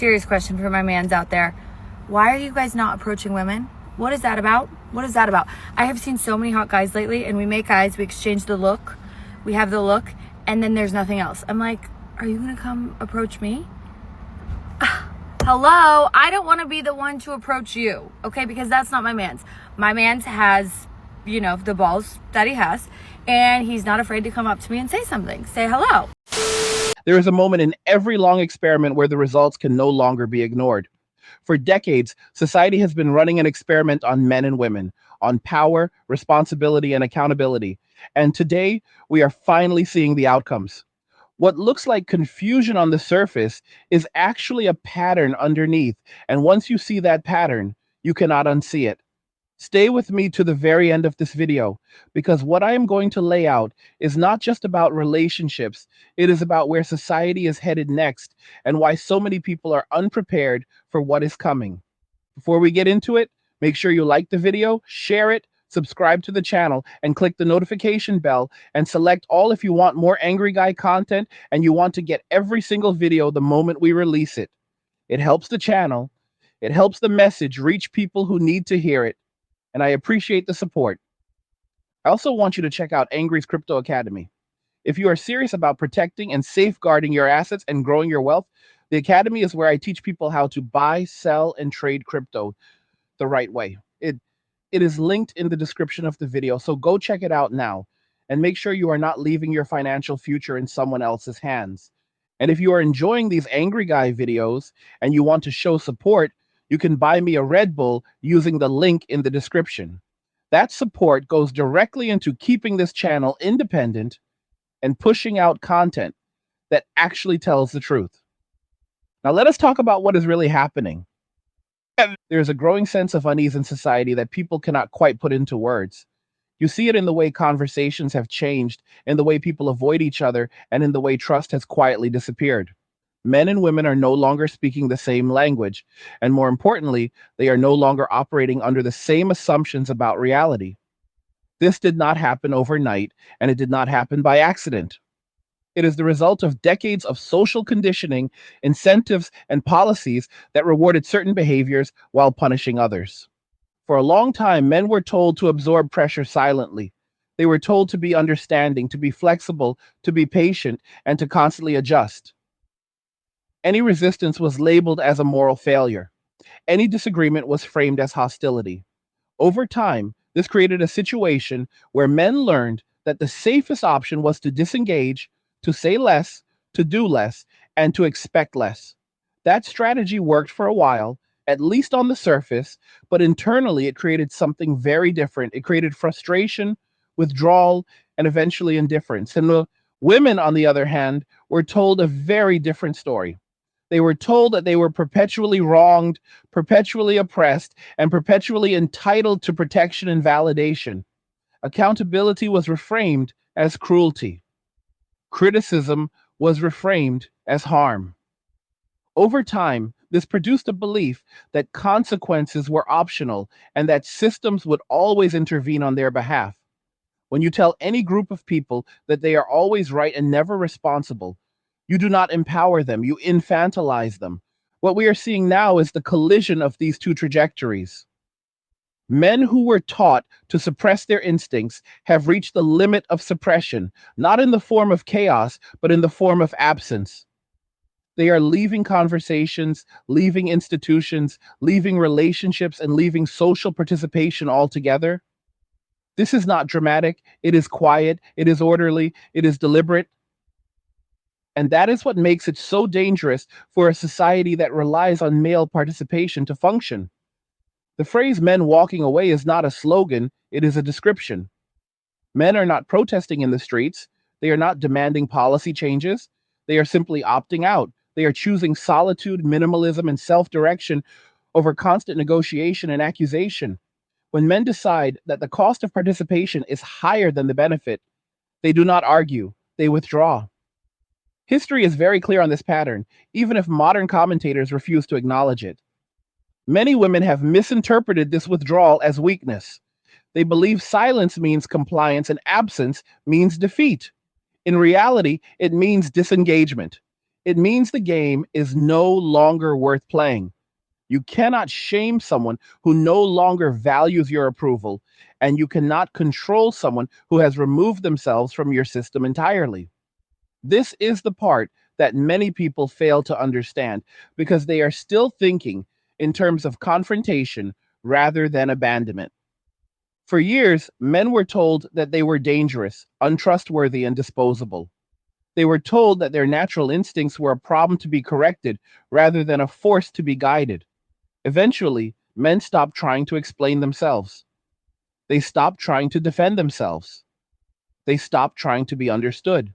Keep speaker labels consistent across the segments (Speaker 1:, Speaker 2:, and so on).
Speaker 1: serious question for my mans out there. Why are you guys not approaching women? What is that about? What is that about? I have seen so many hot guys lately, and we make eyes, we exchange the look, we have the look, and then there's nothing else. I'm like, are you gonna come approach me? Hello, I don't want to be the one to approach you, okay? Because that's not my man's. My man's has, you know, the balls that he has, and he's not afraid to come up to me and say something. Say hello.
Speaker 2: There is a moment in every long experiment where the results can no longer be ignored. For decades, society has been running an experiment on men and women, on power, responsibility, and accountability. And today, we are finally seeing the outcomes. What looks like confusion on the surface is actually a pattern underneath. And once you see that pattern, you cannot unsee it. Stay with me to the very end of this video, because what I am going to lay out is not just about relationships, it is about where society is headed next and why so many people are unprepared for what is coming. Before we get into it, make sure you like the video, share it, subscribe to the channel, and click the notification bell and select all if you want more Angry Guy content and you want to get every single video the moment we release it. It helps the channel, it helps the message reach people who need to hear it, and I appreciate the support. I also want you to check out Angry's Crypto Academy. If you are serious about protecting and safeguarding your assets and growing your wealth, the Academy is where I teach people how to buy, sell, and trade crypto the right way. It is linked in the description of the video, so go check it out now and make sure you are not leaving your financial future in someone else's hands. And if you are enjoying these Angry Guy videos and you want to show support, you can buy me a Red Bull using the link in the description. That support goes directly into keeping this channel independent and pushing out content that actually tells the truth. Now let us talk about what is really happening. There's a growing sense of unease in society that people cannot quite put into words. You see it in the way conversations have changed, in the way people avoid each other, and in the way trust has quietly disappeared. Men and women are no longer speaking the same language, and more importantly, they are no longer operating under the same assumptions about reality. This did not happen overnight, and it did not happen by accident. It is the result of decades of social conditioning, incentives, and policies that rewarded certain behaviors while punishing others. For a long time, men were told to absorb pressure silently. They were told to be understanding, to be flexible, to be patient, and to constantly adjust. Any resistance was labeled as a moral failure. Any disagreement was framed as hostility. Over time, this created a situation where men learned that the safest option was to disengage, to say less, to do less, and to expect less. That strategy worked for a while, at least on the surface, but internally it created something very different. It created frustration, withdrawal, and eventually indifference. And the women, on the other hand, were told a very different story. They were told that they were perpetually wronged, perpetually oppressed, and perpetually entitled to protection and validation. Accountability was reframed as cruelty. Criticism was reframed as harm. Over time, this produced a belief that consequences were optional and that systems would always intervene on their behalf. When you tell any group of people that they are always right and never responsible, you do not empower them, you infantilize them. What we are seeing now is the collision of these two trajectories. Men who were taught to suppress their instincts have reached the limit of suppression, not in the form of chaos, but in the form of absence. They are leaving conversations, leaving institutions, leaving relationships, and leaving social participation altogether. This is not dramatic, it is quiet, it is orderly, it is deliberate. And that is what makes it so dangerous for a society that relies on male participation to function. The phrase men walking away is not a slogan, it is a description. Men are not protesting in the streets, they are not demanding policy changes, they are simply opting out. They are choosing solitude, minimalism, and self-direction over constant negotiation and accusation. When men decide that the cost of participation is higher than the benefit, they do not argue, they withdraw. History is very clear on this pattern, even if modern commentators refuse to acknowledge it. Many women have misinterpreted this withdrawal as weakness. They believe silence means compliance and absence means defeat. In reality, it means disengagement. It means the game is no longer worth playing. You cannot shame someone who no longer values your approval, and you cannot control someone who has removed themselves from your system entirely. This is the part that many people fail to understand because they are still thinking in terms of confrontation rather than abandonment. For years, men were told that they were dangerous, untrustworthy, and disposable. They were told that their natural instincts were a problem to be corrected rather than a force to be guided. Eventually, men stopped trying to explain themselves. They stopped trying to defend themselves. They stopped trying to be understood.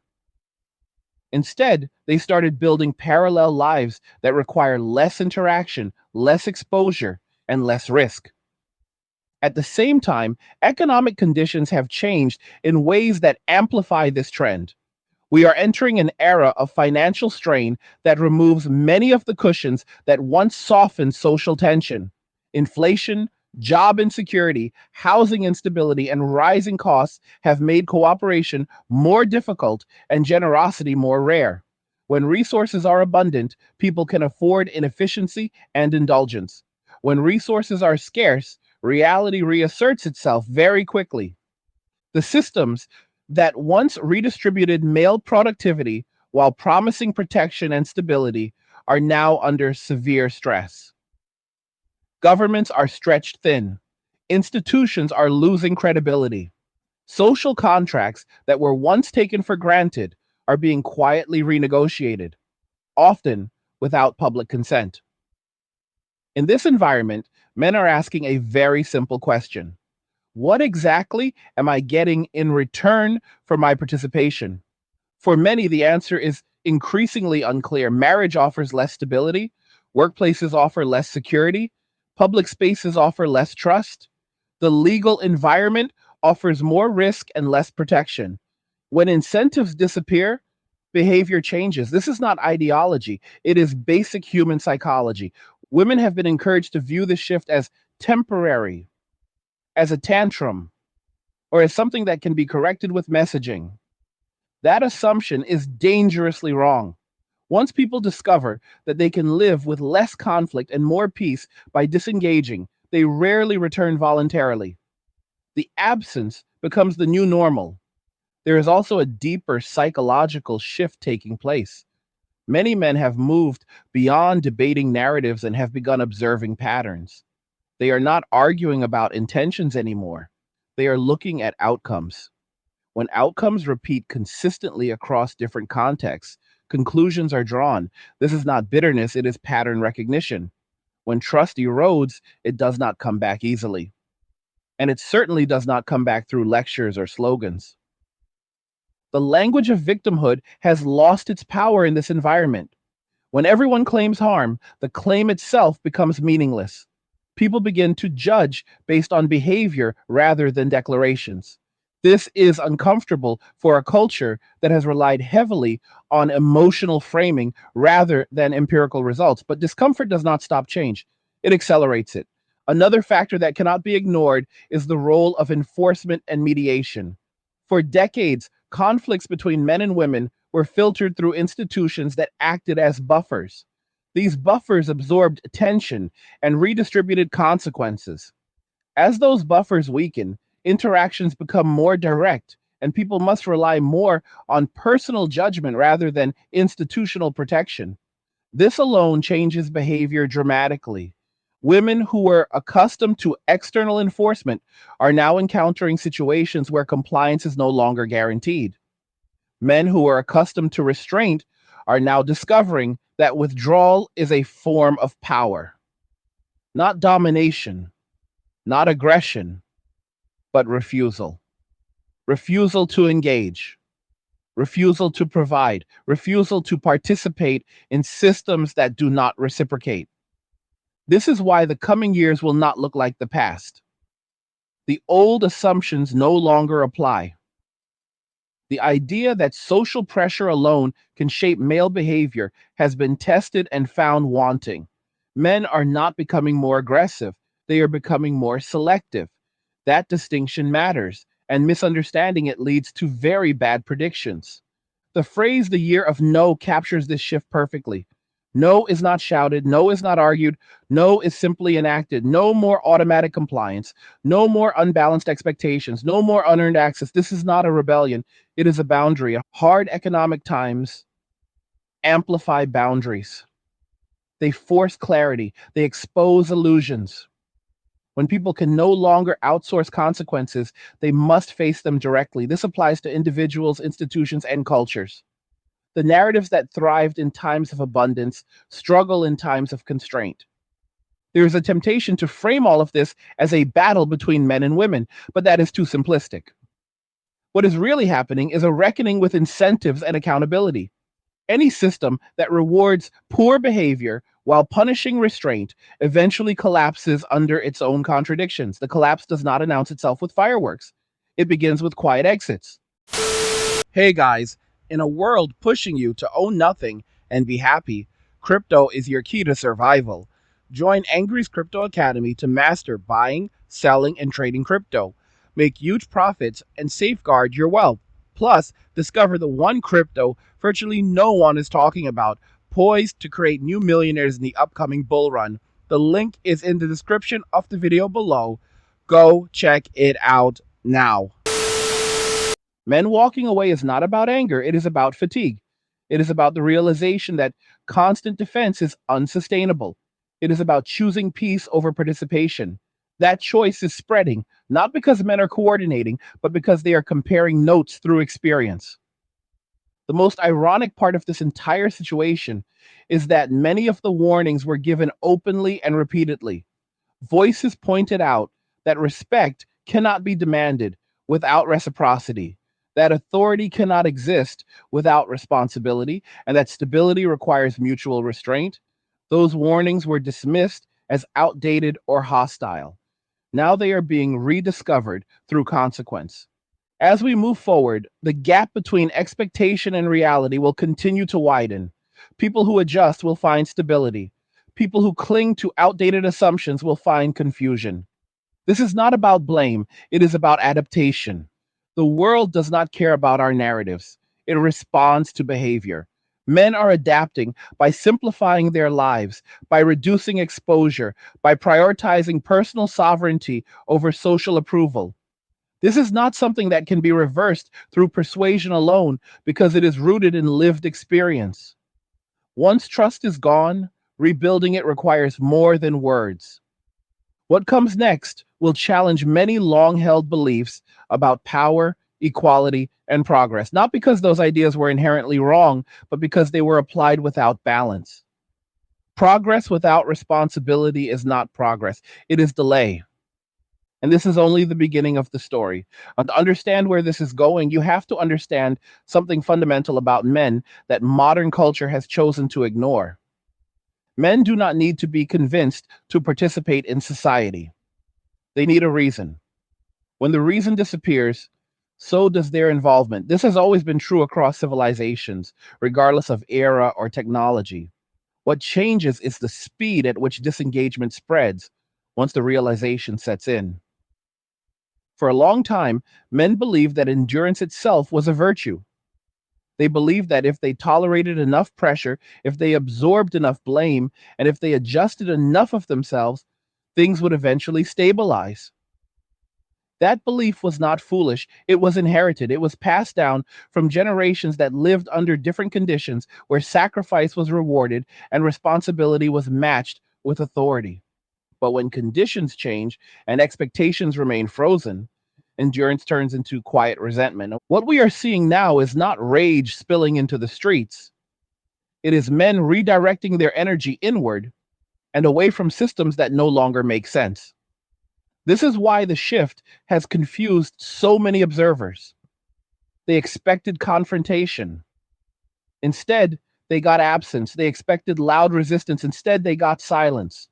Speaker 2: Instead, they started building parallel lives that require less interaction, less exposure, and less risk. At the same time, economic conditions have changed in ways that amplify this trend. We are entering an era of financial strain that removes many of the cushions that once softened social tension. Inflation, job insecurity, housing instability, and rising costs have made cooperation more difficult and generosity more rare. When resources are abundant, people can afford inefficiency and indulgence. When resources are scarce, reality reasserts itself very quickly. The systems that once redistributed male productivity while promising protection and stability are now under severe stress. Governments are stretched thin. Institutions are losing credibility. Social contracts that were once taken for granted are being quietly renegotiated, often without public consent. In this environment, men are asking a very simple question: what exactly am I getting in return for my participation? For many, the answer is increasingly unclear. Marriage offers less stability, workplaces offer less security, public spaces offer less trust, the legal environment offers more risk and less protection. When incentives disappear, behavior changes. This is not ideology, it is basic human psychology. Women have been encouraged to view this shift as temporary, as a tantrum, or as something that can be corrected with messaging. That assumption is dangerously wrong. Once people discover that they can live with less conflict and more peace by disengaging, they rarely return voluntarily. The absence becomes the new normal. There is also a deeper psychological shift taking place. Many men have moved beyond debating narratives and have begun observing patterns. They are not arguing about intentions anymore. They are looking at outcomes. When outcomes repeat consistently across different contexts, conclusions are drawn. This is not bitterness, it is pattern recognition. When trust erodes, it does not come back easily. And it certainly does not come back through lectures or slogans. The language of victimhood has lost its power in this environment. When everyone claims harm, the claim itself becomes meaningless. People begin to judge based on behavior rather than declarations. This is uncomfortable for a culture that has relied heavily on emotional framing rather than empirical results. But discomfort does not stop change, it accelerates it. Another factor that cannot be ignored is the role of enforcement and mediation. For decades, conflicts between men and women were filtered through institutions that acted as buffers. These buffers absorbed tension and redistributed consequences. As those buffers weaken, interactions become more direct, and people must rely more on personal judgment rather than institutional protection. This alone changes behavior dramatically. Women who were accustomed to external enforcement are now encountering situations where compliance is no longer guaranteed. Men who are accustomed to restraint are now discovering that withdrawal is a form of power, not domination, not aggression, but refusal. Refusal to engage, refusal to provide, refusal to participate in systems that do not reciprocate. This is why the coming years will not look like the past. The old assumptions no longer apply. The idea that social pressure alone can shape male behavior has been tested and found wanting. Men are not becoming more aggressive, they are becoming more selective. That distinction matters, and misunderstanding it leads to very bad predictions. The phrase "the year of no" captures this shift perfectly. No is not shouted, no is not argued, no is simply enacted. No more automatic compliance, no more unbalanced expectations, no more unearned access. This is not a rebellion, it is a boundary. Hard economic times amplify boundaries. They force clarity, they expose illusions. When people can no longer outsource consequences, they must face them directly. This applies to individuals, institutions, and cultures. The narratives that thrived in times of abundance struggle in times of constraint. There is a temptation to frame all of this as a battle between men and women, but that is too simplistic. What is really happening is a reckoning with incentives and accountability. Any system that rewards poor behavior while punishing restraint eventually collapses under its own contradictions. The collapse does not announce itself with fireworks, it begins with quiet exits. Hey guys, in a world pushing you to own nothing and be happy, crypto is your key to survival. Join Angry's Crypto Academy to master buying, selling, and trading crypto. Make huge profits and safeguard your wealth. Plus, discover the one crypto virtually no one is talking about, poised to create new millionaires in the upcoming bull run. The link is in the description of the video below. Go check it out now. Men walking away is not about anger, it is about fatigue. It is about the realization that constant defense is unsustainable. It is about choosing peace over participation. That choice is spreading, not because men are coordinating, but because they are comparing notes through experience. The most ironic part of this entire situation is that many of the warnings were given openly and repeatedly. Voices pointed out that respect cannot be demanded without reciprocity, that authority cannot exist without responsibility, and that stability requires mutual restraint. Those warnings were dismissed as outdated or hostile. Now they are being rediscovered through consequence. As we move forward, the gap between expectation and reality will continue to widen. People who adjust will find stability. People who cling to outdated assumptions will find confusion. This is not about blame, it is about adaptation. The world does not care about our narratives, it responds to behavior. Men are adapting by simplifying their lives, by reducing exposure, by prioritizing personal sovereignty over social approval. This is not something that can be reversed through persuasion alone because it is rooted in lived experience. Once trust is gone, rebuilding it requires more than words. What comes next will challenge many long held beliefs about power, equality, and progress, not because those ideas were inherently wrong, but because they were applied without balance. Progress without responsibility is not progress, it is delay. And this is only the beginning of the story. And to understand where this is going, you have to understand something fundamental about men that modern culture has chosen to ignore. Men do not need to be convinced to participate in society. They need a reason. When the reason disappears, so does their involvement. This has always been true across civilizations, regardless of era or technology. What changes is the speed at which disengagement spreads once the realization sets in. For a long time, men believed that endurance itself was a virtue. They believed that if they tolerated enough pressure, if they absorbed enough blame, and if they adjusted enough of themselves, things would eventually stabilize. That belief was not foolish, it was inherited. It was passed down from generations that lived under different conditions where sacrifice was rewarded and responsibility was matched with authority. But when conditions change and expectations remain frozen, endurance turns into quiet resentment. What we are seeing now is not rage spilling into the streets. It is men redirecting their energy inward and away from systems that no longer make sense. This is why the shift has confused so many observers. They expected confrontation. Instead, they got absence. They expected loud resistance. Instead, they got silence.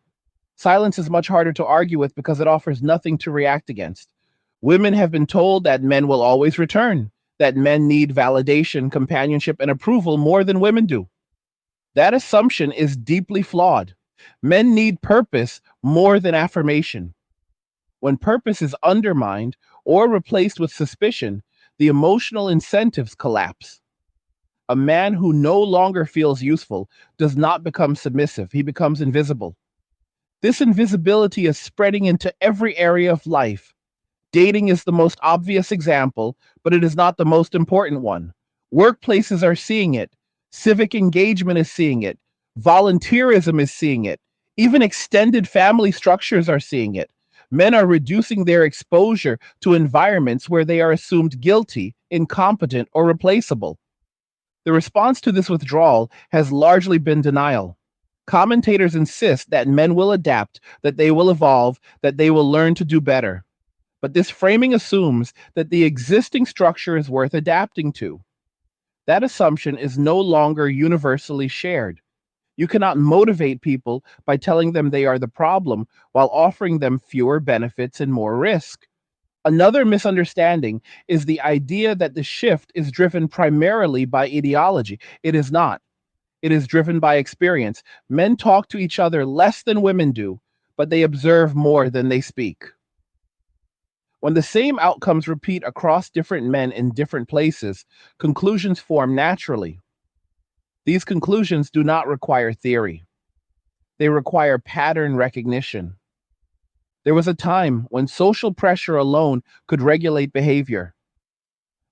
Speaker 2: Silence is much harder to argue with because it offers nothing to react against. Women have been told that men will always return, that men need validation, companionship, and approval more than women do. That assumption is deeply flawed. Men need purpose more than affirmation. When purpose is undermined or replaced with suspicion, the emotional incentives collapse. A man who no longer feels useful does not become submissive, he becomes invisible. This invisibility is spreading into every area of life. Dating is the most obvious example, but it is not the most important one. Workplaces are seeing it. Civic engagement is seeing it. Volunteerism is seeing it. Even extended family structures are seeing it. Men are reducing their exposure to environments where they are assumed guilty, incompetent, or replaceable. The response to this withdrawal has largely been denial. Commentators insist that men will adapt, that they will evolve, that they will learn to do better. But this framing assumes that the existing structure is worth adapting to. That assumption is no longer universally shared. You cannot motivate people by telling them they are the problem while offering them fewer benefits and more risk. Another misunderstanding is the idea that the shift is driven primarily by ideology. It is not. It is driven by experience. Men talk to each other less than women do, but they observe more than they speak. When the same outcomes repeat across different men in different places, conclusions form naturally. These conclusions do not require theory, they require pattern recognition. There was a time when social pressure alone could regulate behavior.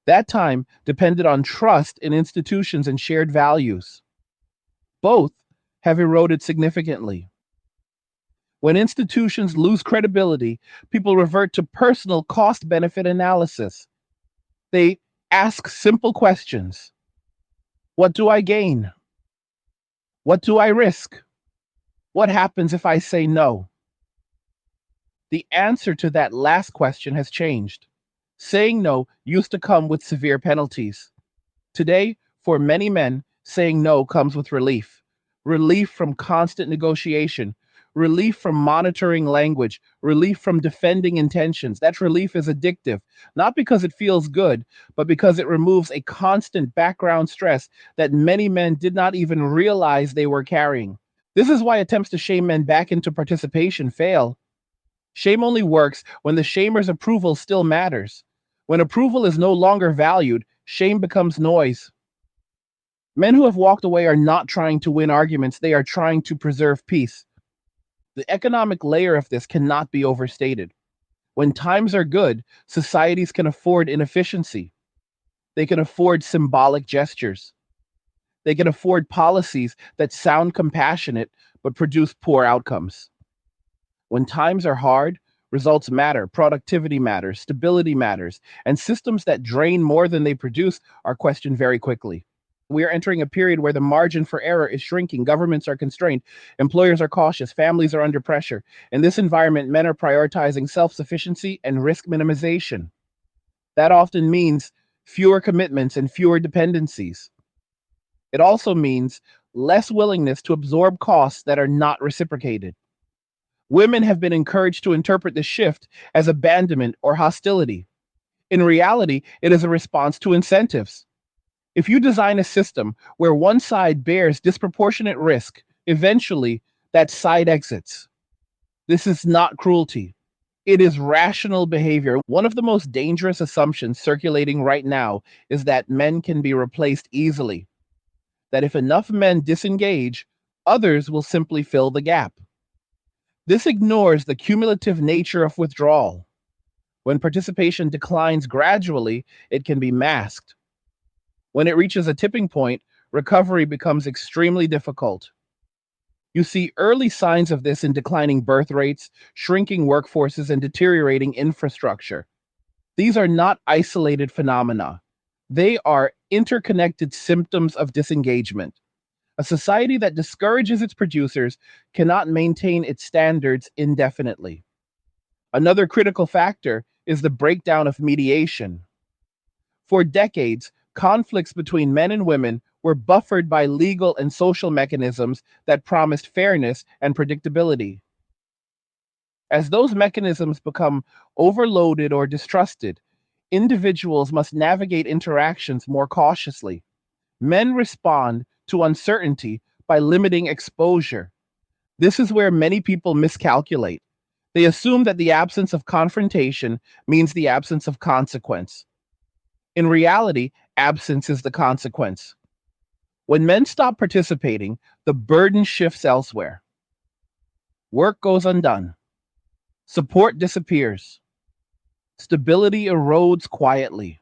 Speaker 2: That time depended on trust in institutions and shared values. Both have eroded significantly. When institutions lose credibility, people revert to personal cost benefit analysis. They ask simple questions. What do I gain? What do I risk? What happens if I say no? The answer to that last question has changed. Saying no used to come with severe penalties. Today, for many men, saying no comes with relief. Relief from constant negotiation, relief from monitoring language, relief from defending intentions. That relief is addictive, not because it feels good, but because it removes a constant background stress that many men did not even realize they were carrying. This is why attempts to shame men back into participation fail. Shame only works when the shamer's approval still matters. When approval is no longer valued, shame becomes noise. Men who have walked away are not trying to win arguments, they are trying to preserve peace. The economic layer of this cannot be overstated. When times are good, societies can afford inefficiency. They can afford symbolic gestures. They can afford policies that sound compassionate but produce poor outcomes. When times are hard, results matter, productivity matters, stability matters, and systems that drain more than they produce are questioned very quickly. We are entering a period where the margin for error is shrinking, governments are constrained, employers are cautious, families are under pressure. In this environment, men are prioritizing self sufficiency and risk minimization. That often means fewer commitments and fewer dependencies. It also means less willingness to absorb costs that are not reciprocated. Women have been encouraged to interpret the shift as abandonment or hostility. In reality, it is a response to incentives. If you design a system where one side bears disproportionate risk, eventually that side exits. This is not cruelty. It is rational behavior. One of the most dangerous assumptions circulating right now is that men can be replaced easily, that if enough men disengage, others will simply fill the gap. This ignores the cumulative nature of withdrawal. When participation declines gradually, it can be masked. When it reaches a tipping point, recovery becomes extremely difficult. You see early signs of this in declining birth rates, shrinking workforces, and deteriorating infrastructure. These are not isolated phenomena. They are interconnected symptoms of disengagement. A society that discourages its producers cannot maintain its standards indefinitely. Another critical factor is the breakdown of mediation. For decades, conflicts between men and women were buffered by legal and social mechanisms that promised fairness and predictability. As those mechanisms become overloaded or distrusted, individuals must navigate interactions more cautiously. Men respond to uncertainty by limiting exposure. This is where many people miscalculate. They assume that the absence of confrontation means the absence of consequence. In reality, absence is the consequence. When men stop participating, the burden shifts elsewhere. Work goes undone. Support disappears. Stability erodes quietly.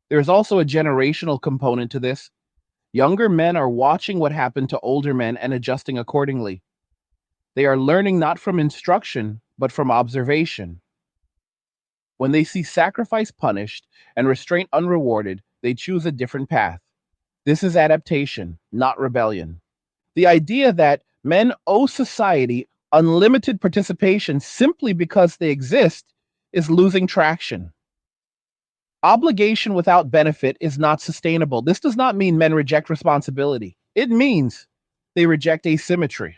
Speaker 2: There's also a generational component to this. Younger men are watching what happened to older men and adjusting accordingly. They are learning not from instruction, but from observation. When they see sacrifice punished and restraint unrewarded, they choose a different path. This is adaptation, not rebellion. The idea that men owe society unlimited participation simply because they exist is losing traction. Obligation without benefit is not sustainable. This does not mean men reject responsibility. It means they reject asymmetry.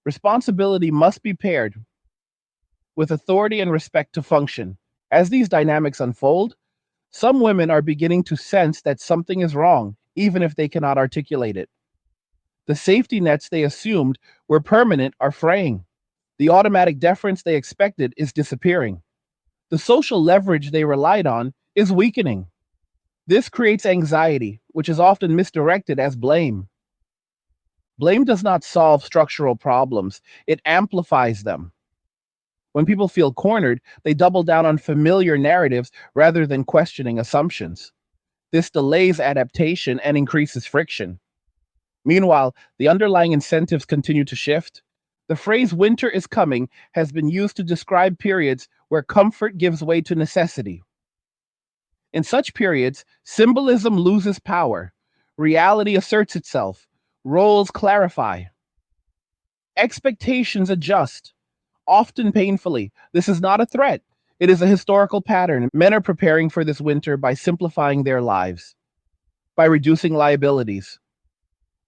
Speaker 2: Responsibility must be paired with authority and respect to function. As these dynamics unfold, some women are beginning to sense that something is wrong, even if they cannot articulate it. The safety nets they assumed were permanent are fraying. The automatic deference they expected is disappearing. The social leverage they relied on is weakening. This creates anxiety, which is often misdirected as blame. Blame does not solve structural problems, it amplifies them. When people feel cornered, they double down on familiar narratives rather than questioning assumptions. This delays adaptation and increases friction. Meanwhile, the underlying incentives continue to shift. The phrase winter is coming has been used to describe periods where comfort gives way to necessity. In such periods, symbolism loses power, reality asserts itself, roles clarify, expectations adjust, often painfully. This is not a threat, it is a historical pattern. Men are preparing for this winter by simplifying their lives, by reducing liabilities,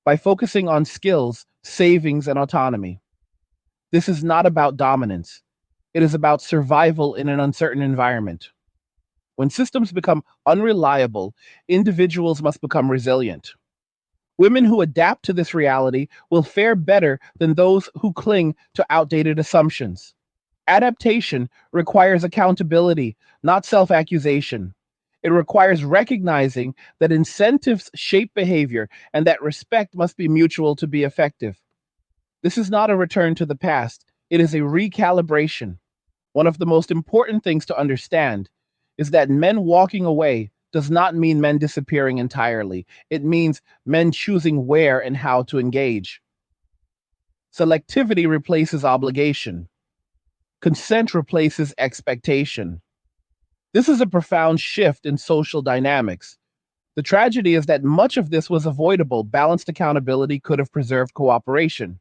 Speaker 2: by focusing on skills, savings, and autonomy. This is not about dominance. It is about survival in an uncertain environment. When systems become unreliable, individuals must become resilient. Women who adapt to this reality will fare better than those who cling to outdated assumptions. Adaptation requires accountability, not self accusation. It requires recognizing that incentives shape behavior and that respect must be mutual to be effective. This is not a return to the past, it is a recalibration. One of the most important things to understand is that men walking away does not mean men disappearing entirely. It means men choosing where and how to engage. Selectivity replaces obligation. Consent replaces expectation. This is a profound shift in social dynamics. The tragedy is that much of this was avoidable. Balanced accountability could have preserved cooperation.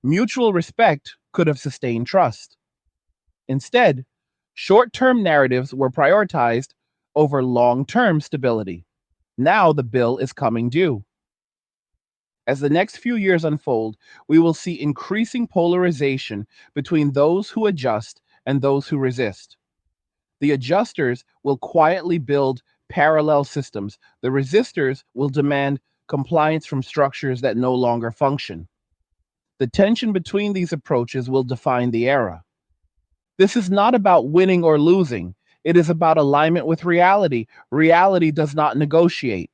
Speaker 2: Mutual respect could have sustained trust. Instead, short term narratives were prioritized over long term stability. Now the bill is coming due. As the next few years unfold, we will see increasing polarization between those who adjust and those who resist. The adjusters will quietly build parallel systems. The resistors will demand compliance from structures that no longer function. The tension between these approaches will define the era. This is not about winning or losing. It is about alignment with reality. Reality does not negotiate.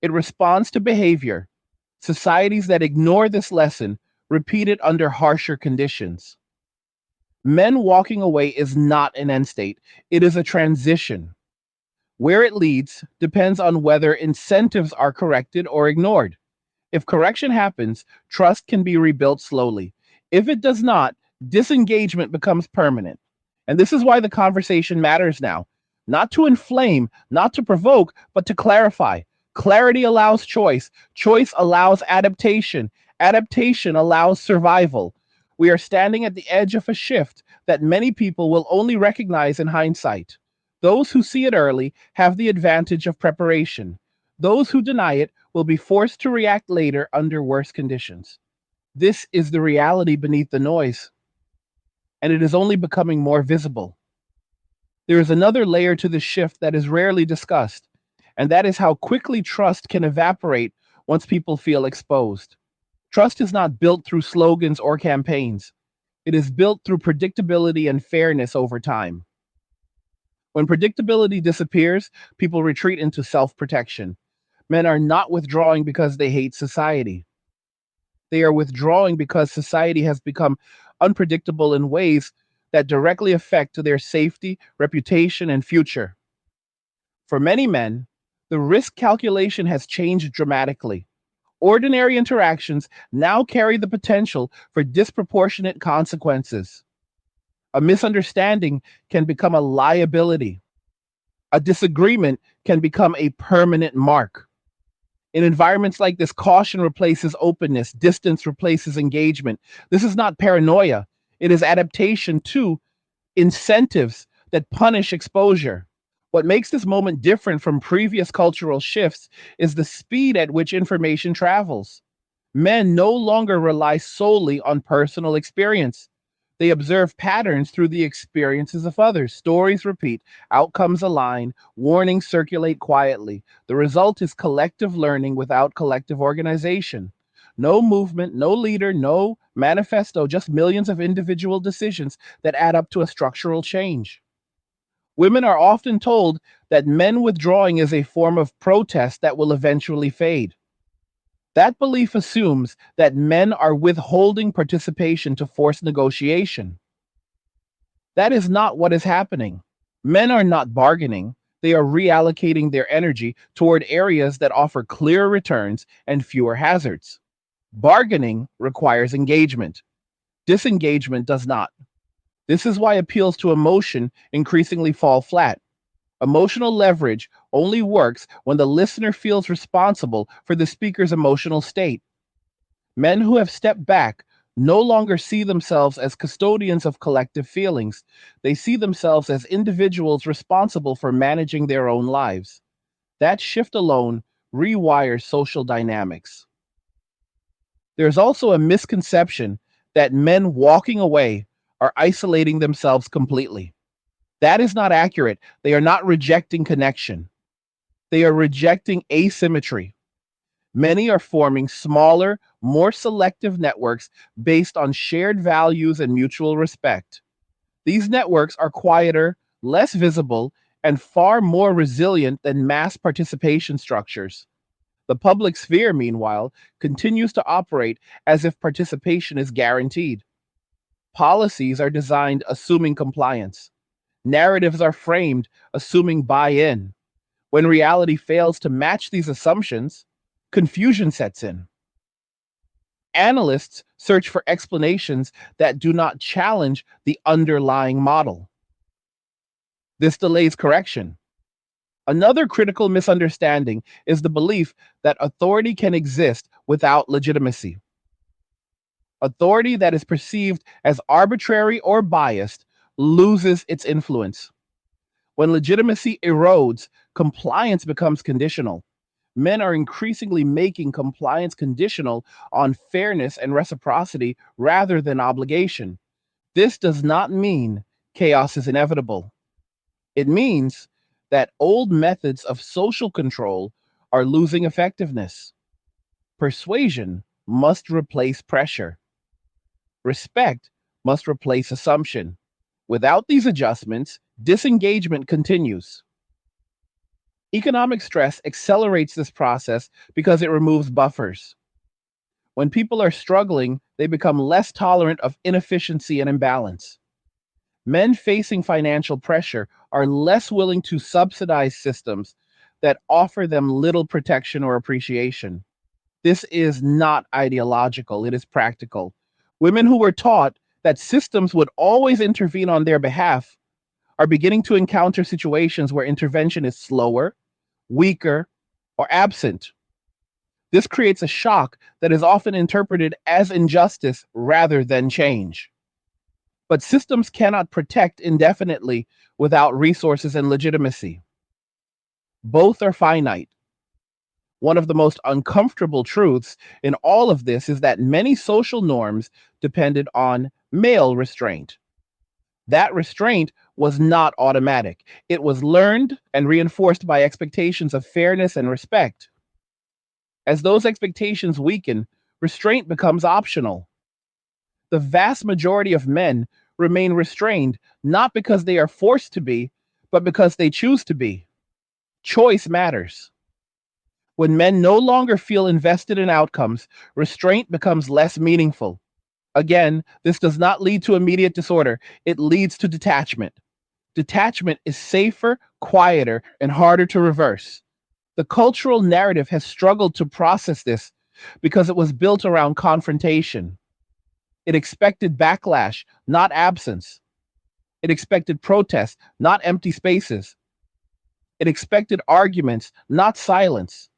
Speaker 2: It responds to behavior. Societies that ignore this lesson repeat it under harsher conditions. Men walking away is not an end state, it is a transition. Where it leads depends on whether incentives are corrected or ignored. If correction happens, trust can be rebuilt slowly. If it does not, disengagement becomes permanent. And this is why the conversation matters now. Not to inflame, not to provoke, but to clarify. Clarity allows choice. Choice allows adaptation. Adaptation allows survival. We are standing at the edge of a shift that many people will only recognize in hindsight. Those who see it early have the advantage of preparation. Those who deny it will be forced to react later under worse conditions. This is the reality beneath the noise, and it is only becoming more visible. There is another layer to this shift that is rarely discussed, and that is how quickly trust can evaporate once people feel exposed. Trust is not built through slogans or campaigns. It is built through predictability and fairness over time. When predictability disappears, people retreat into self protection. Men are not withdrawing because they hate society. They are withdrawing because society has become unpredictable in ways that directly affect their safety, reputation, and future. For many men, the risk calculation has changed dramatically. Ordinary interactions now carry the potential for disproportionate consequences. A misunderstanding can become a liability. A disagreement can become a permanent mark. In environments like this, caution replaces openness, distance replaces engagement. This is not paranoia, it is adaptation to incentives that punish exposure. What makes this moment different from previous cultural shifts is the speed at which information travels. Men no longer rely solely on personal experience. They observe patterns through the experiences of others. Stories repeat, outcomes align, warnings circulate quietly. The result is collective learning without collective organization. No movement, no leader, no manifesto, just millions of individual decisions that add up to a structural change. Women are often told that men withdrawing is a form of protest that will eventually fade. That belief assumes that men are withholding participation to force negotiation. That is not what is happening. Men are not bargaining, they are reallocating their energy toward areas that offer clearer returns and fewer hazards. Bargaining requires engagement, disengagement does not. This is why appeals to emotion increasingly fall flat. Emotional leverage only works when the listener feels responsible for the speaker's emotional state. Men who have stepped back no longer see themselves as custodians of collective feelings. They see themselves as individuals responsible for managing their own lives. That shift alone rewires social dynamics. There's also a misconception that men walking away are isolating themselves completely. That is not accurate. They are not rejecting connection, they are rejecting asymmetry. Many are forming smaller, more selective networks based on shared values and mutual respect. These networks are quieter, less visible, and far more resilient than mass participation structures. The public sphere, meanwhile, continues to operate as if participation is guaranteed. Policies are designed assuming compliance. Narratives are framed assuming buy in. When reality fails to match these assumptions, confusion sets in. Analysts search for explanations that do not challenge the underlying model. This delays correction. Another critical misunderstanding is the belief that authority can exist without legitimacy. Authority that is perceived as arbitrary or biased loses its influence. When legitimacy erodes, compliance becomes conditional. Men are increasingly making compliance conditional on fairness and reciprocity rather than obligation. This does not mean chaos is inevitable. It means that old methods of social control are losing effectiveness. Persuasion must replace pressure. Respect must replace assumption. Without these adjustments, disengagement continues. Economic stress accelerates this process because it removes buffers. When people are struggling, they become less tolerant of inefficiency and imbalance. Men facing financial pressure are less willing to subsidize systems that offer them little protection or appreciation. This is not ideological, it is practical. Women who were taught that systems would always intervene on their behalf are beginning to encounter situations where intervention is slower, weaker, or absent. This creates a shock that is often interpreted as injustice rather than change. But systems cannot protect indefinitely without resources and legitimacy. Both are finite. One of the most uncomfortable truths in all of this is that many social norms depended on male restraint. That restraint was not automatic. It was learned and reinforced by expectations of fairness and respect. As those expectations weaken, restraint becomes optional. The vast majority of men remain restrained not because they are forced to be, but because they choose to be. Choice matters. When men no longer feel invested in outcomes, restraint becomes less meaningful. Again, this does not lead to immediate disorder, it leads to detachment. Detachment is safer, quieter, and harder to reverse. The cultural narrative has struggled to process this because it was built around confrontation. It expected backlash, not absence. It expected protest, not empty spaces. It expected arguments, not silence.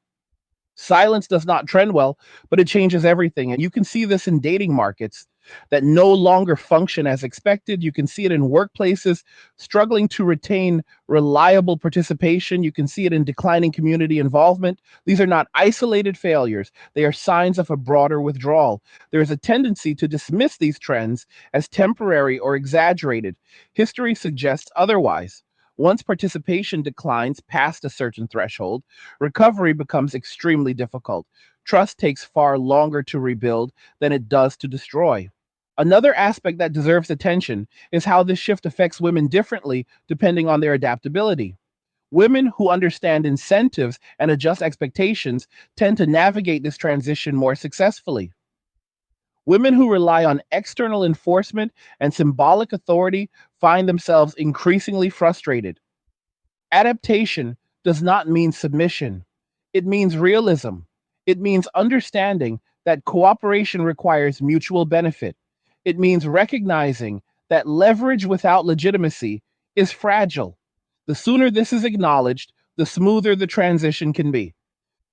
Speaker 2: Silence does not trend well, but it changes everything. And you can see this in dating markets that no longer function as expected. You can see it in workplaces struggling to retain reliable participation. You can see it in declining community involvement. These are not isolated failures, they are signs of a broader withdrawal. There is a tendency to dismiss these trends as temporary or exaggerated. History suggests otherwise. Once participation declines past a certain threshold, recovery becomes extremely difficult. Trust takes far longer to rebuild than it does to destroy. Another aspect that deserves attention is how this shift affects women differently depending on their adaptability. Women who understand incentives and adjust expectations tend to navigate this transition more successfully. Women who rely on external enforcement and symbolic authority find themselves increasingly frustrated. Adaptation does not mean submission. It means realism. It means understanding that cooperation requires mutual benefit. It means recognizing that leverage without legitimacy is fragile. The sooner this is acknowledged, the smoother the transition can be.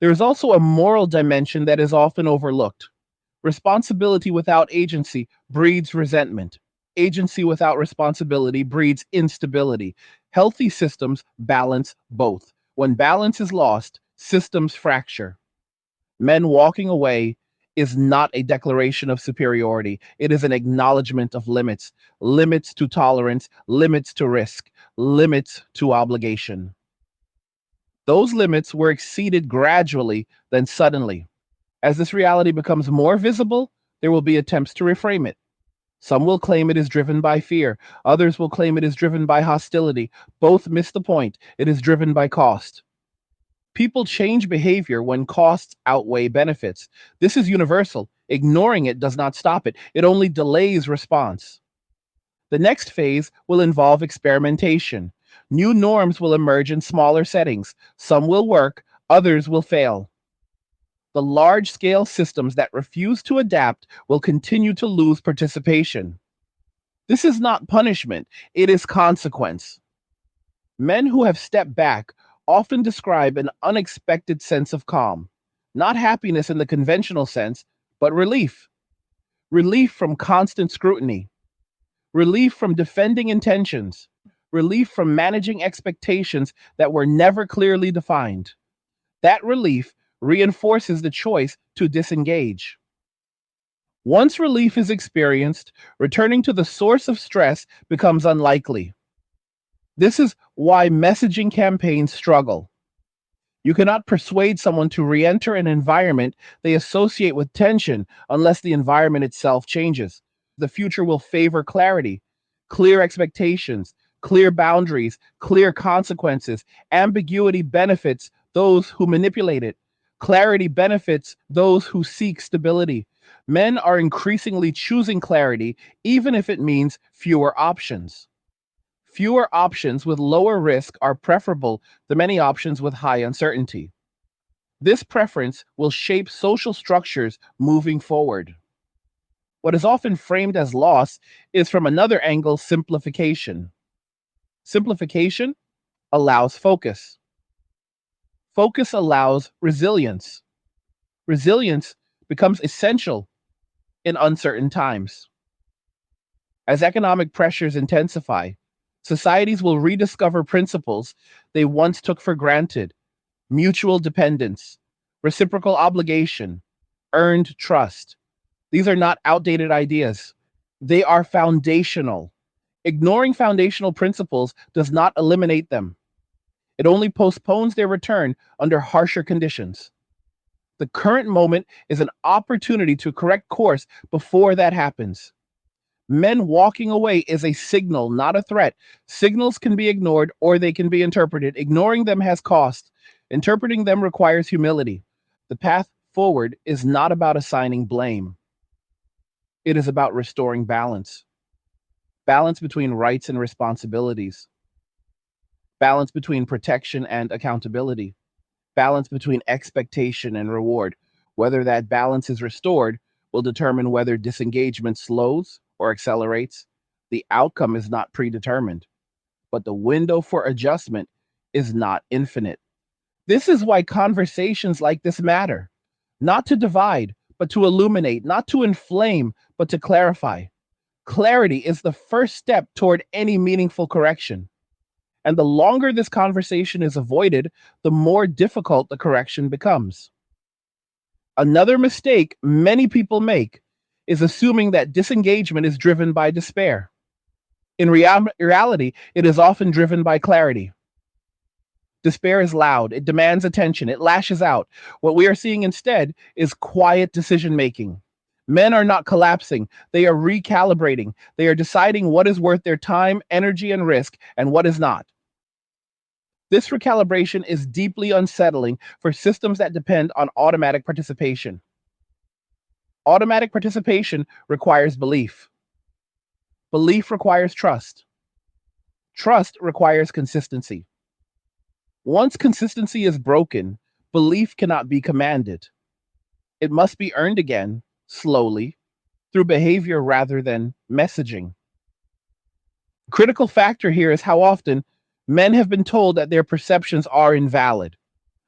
Speaker 2: There is also a moral dimension that is often overlooked. Responsibility without agency breeds resentment. Agency without responsibility breeds instability. Healthy systems balance both. When balance is lost, systems fracture. Men walking away is not a declaration of superiority. It is an acknowledgement of limits, limits to tolerance, limits to risk, limits to obligation. Those limits were exceeded gradually, then suddenly. As this reality becomes more visible, there will be attempts to reframe it. Some will claim it is driven by fear. Others will claim it is driven by hostility. Both miss the point. It is driven by cost. People change behavior when costs outweigh benefits. This is universal. Ignoring it does not stop it, it only delays response. The next phase will involve experimentation. New norms will emerge in smaller settings. Some will work, others will fail. The large scale systems that refuse to adapt will continue to lose participation. This is not punishment, it is consequence. Men who have stepped back often describe an unexpected sense of calm, not happiness in the conventional sense, but relief. Relief from constant scrutiny, relief from defending intentions, relief from managing expectations that were never clearly defined. That relief reinforces the choice to disengage. Once relief is experienced, returning to the source of stress becomes unlikely. This is why messaging campaigns struggle. You cannot persuade someone to re enter an environment they associate with tension unless the environment itself changes. The future will favor clarity, clear expectations, clear boundaries, clear consequences. Ambiguity benefits those who manipulate it. Clarity benefits those who seek stability. Men are increasingly choosing clarity, even if it means fewer options. Fewer options with lower risk are preferable to many options with high uncertainty. This preference will shape social structures moving forward. What is often framed as loss is from another angle simplification. Simplification allows focus. Focus allows resilience. Resilience becomes essential in uncertain times. As economic pressures intensify, societies will rediscover principles they once took for granted: mutual dependence, reciprocal obligation, earned trust. These are not outdated ideas, they are foundational. Ignoring foundational principles does not eliminate them, it only postpones their return under harsher conditions. The current moment is an opportunity to correct course before that happens. Men walking away is a signal, not a threat. Signals can be ignored or they can be interpreted. Ignoring them has cost. Interpreting them requires humility. The path forward is not about assigning blame, it is about restoring balance. Balance between rights and responsibilities, balance between protection and accountability, balance between expectation and reward. Whether that balance is restored will determine whether disengagement slows or accelerates. The outcome is not predetermined, but the window for adjustment is not infinite. This is why conversations like this matter. Not to divide, but to illuminate, not to inflame, but to clarify. Clarity is the first step toward any meaningful correction. And the longer this conversation is avoided, the more difficult the correction becomes. Another mistake many people make is assuming that disengagement is driven by despair. In reality, it is often driven by clarity. Despair is loud, it demands attention, it lashes out. What we are seeing instead is quiet decision making. Men are not collapsing, they are recalibrating. They are deciding what is worth their time, energy, and risk, and what is not. This recalibration is deeply unsettling for systems that depend on automatic participation. Automatic participation requires belief. Belief requires trust. Trust requires consistency. Once consistency is broken, belief cannot be commanded. It must be earned again, slowly, through behavior rather than messaging. Critical factor here is how often men have been told that their perceptions are invalid.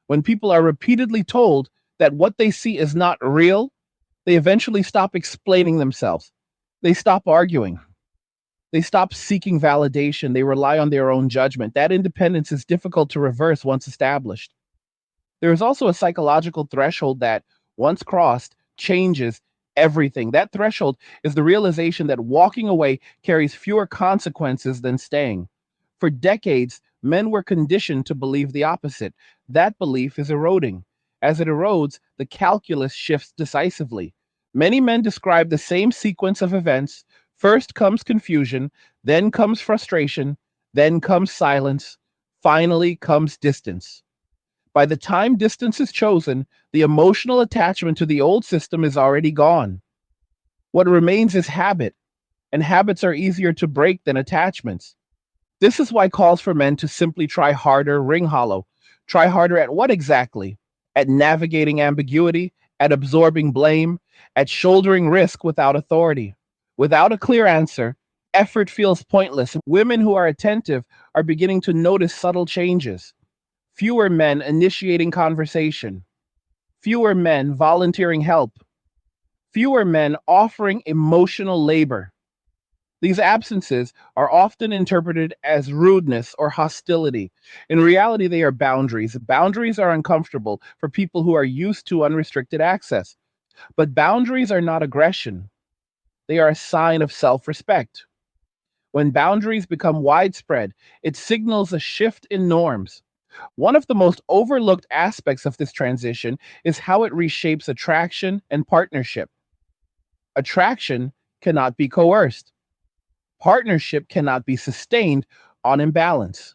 Speaker 2: When people are repeatedly told that what they see is not real, they eventually stop explaining themselves. They stop arguing. They stop seeking validation. They rely on their own judgment. That independence is difficult to reverse once established. There is also a psychological threshold that, once crossed, changes everything. That threshold is the realization that walking away carries fewer consequences than staying. For decades, men were conditioned to believe the opposite. That belief is eroding. As it erodes, the calculus shifts decisively. Many men describe the same sequence of events. First comes confusion, then comes frustration, then comes silence, finally comes distance. By the time distance is chosen, the emotional attachment to the old system is already gone. What remains is habit, and habits are easier to break than attachments. This is why calls for men to simply try harder ring hollow. Try harder at what exactly? At navigating ambiguity, at absorbing blame, at shouldering risk without authority. Without a clear answer, effort feels pointless. Women who are attentive are beginning to notice subtle changes. Fewer men initiating conversation, fewer men volunteering help, fewer men offering emotional labor. These absences are often interpreted as rudeness or hostility. In reality, they are boundaries. Boundaries are uncomfortable for people who are used to unrestricted access. But boundaries are not aggression, they are a sign of self respect. When boundaries become widespread, it signals a shift in norms. One of the most overlooked aspects of this transition is how it reshapes attraction and partnership. Attraction cannot be coerced. Partnership cannot be sustained on imbalance.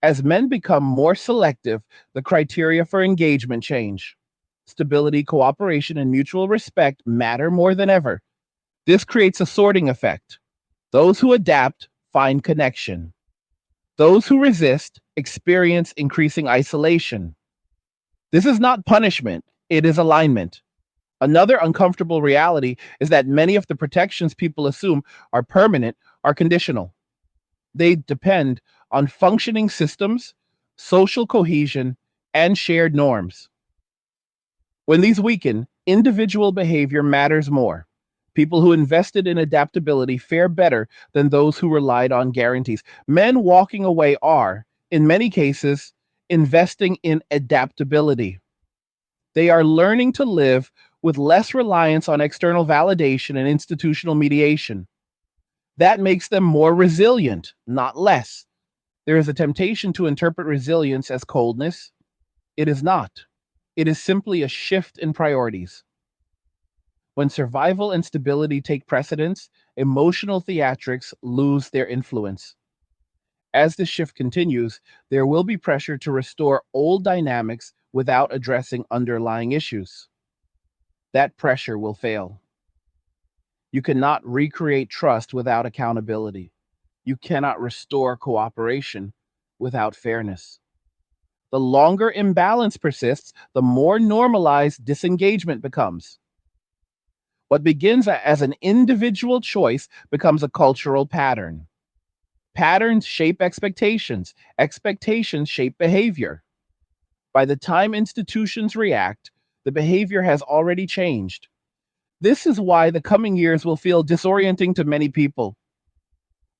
Speaker 2: As men become more selective, the criteria for engagement change. Stability, cooperation, and mutual respect matter more than ever. This creates a sorting effect. Those who adapt find connection. Those who resist experience increasing isolation. This is not punishment, it is alignment. Another uncomfortable reality is that many of the protections people assume are permanent are conditional. They depend on functioning systems, social cohesion, and shared norms. When these weaken, individual behavior matters more. People who invested in adaptability fare better than those who relied on guarantees. Men walking away are, in many cases, investing in adaptability. They are learning to live with less reliance on external validation and institutional mediation. That makes them more resilient, not less. There is a temptation to interpret resilience as coldness. It is not. It is simply a shift in priorities. When survival and stability take precedence, emotional theatrics lose their influence. As this shift continues, there will be pressure to restore old dynamics without addressing underlying issues. That pressure will fail. You cannot recreate trust without accountability. You cannot restore cooperation without fairness. The longer imbalance persists, the more normalized disengagement becomes. What begins as an individual choice becomes a cultural pattern. Patterns shape expectations, expectations shape behavior. By the time institutions react, the behavior has already changed. This is why the coming years will feel disorienting to many people.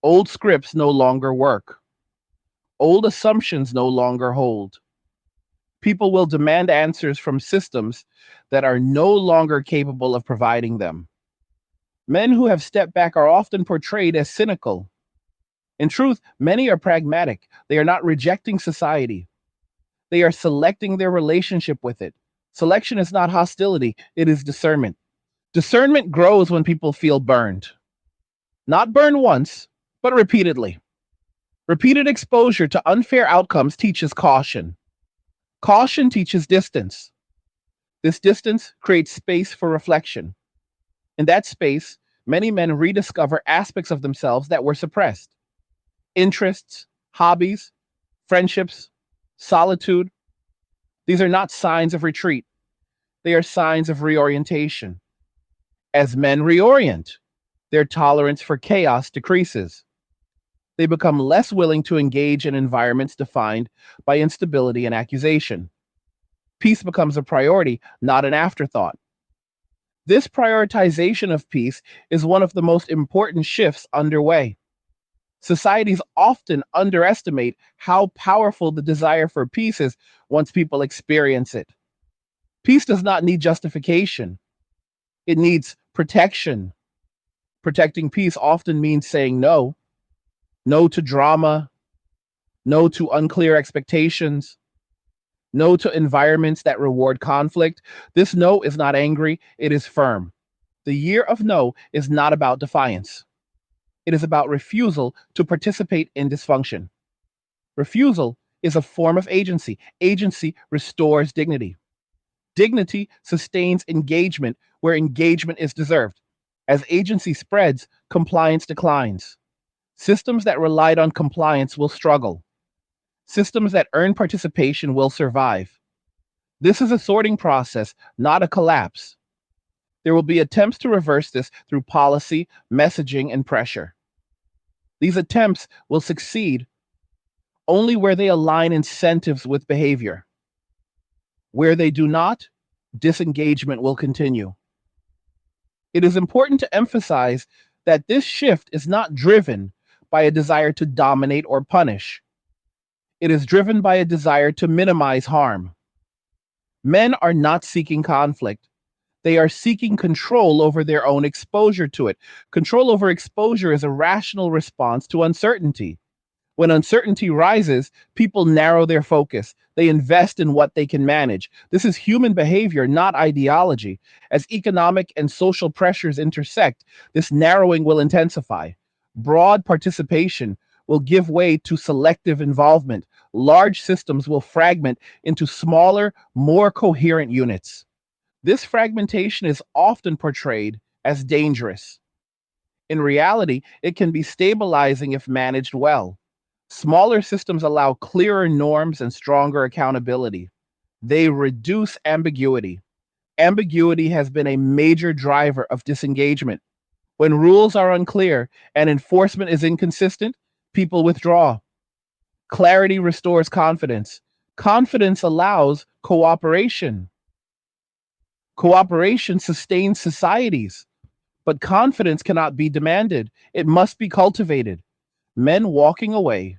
Speaker 2: Old scripts no longer work. Old assumptions no longer hold. People will demand answers from systems that are no longer capable of providing them. Men who have stepped back are often portrayed as cynical. In truth, many are pragmatic. They are not rejecting society. They are selecting their relationship with it. Selection is not hostility, it is discernment. Discernment grows when people feel burned. Not burned once, but repeatedly. Repeated exposure to unfair outcomes teaches caution. Caution teaches distance. This distance creates space for reflection. In that space, many men rediscover aspects of themselves that were suppressed. Interests, hobbies, friendships, solitude. These are not signs of retreat. They are signs of reorientation. As men reorient, their tolerance for chaos decreases. They become less willing to engage in environments defined by instability and accusation. Peace becomes a priority, not an afterthought. This prioritization of peace is one of the most important shifts underway. Societies often underestimate how powerful the desire for peace is once people experience it. Peace does not need justification, it needs protection. Protecting peace often means saying no. No to drama, no to unclear expectations, no to environments that reward conflict. This no is not angry, it is firm. The year of no is not about defiance. It is about refusal to participate in dysfunction. Refusal is a form of agency. Agency restores dignity. Dignity sustains engagement where engagement is deserved. As agency spreads, compliance declines. Systems that relied on compliance will struggle. Systems that earn participation will survive. This is a sorting process, not a collapse. There will be attempts to reverse this through policy, messaging, and pressure. These attempts will succeed only where they align incentives with behavior. Where they do not, disengagement will continue. It is important to emphasize that this shift is not driven by a desire to dominate or punish. It is driven by a desire to minimize harm. Men are not seeking conflict. They are seeking control over their own exposure to it. Control over exposure is a rational response to uncertainty. When uncertainty rises, people narrow their focus. They invest in what they can manage. This is human behavior, not ideology. As economic and social pressures intersect, this narrowing will intensify. Broad participation will give way to selective involvement. Large systems will fragment into smaller, more coherent units. This fragmentation is often portrayed as dangerous. In reality, it can be stabilizing if managed well. Smaller systems allow clearer norms and stronger accountability. They reduce ambiguity. Ambiguity has been a major driver of disengagement. When rules are unclear and enforcement is inconsistent, people withdraw. Clarity restores confidence. Confidence allows cooperation. Cooperation sustains societies, but confidence cannot be demanded. It must be cultivated. Men walking away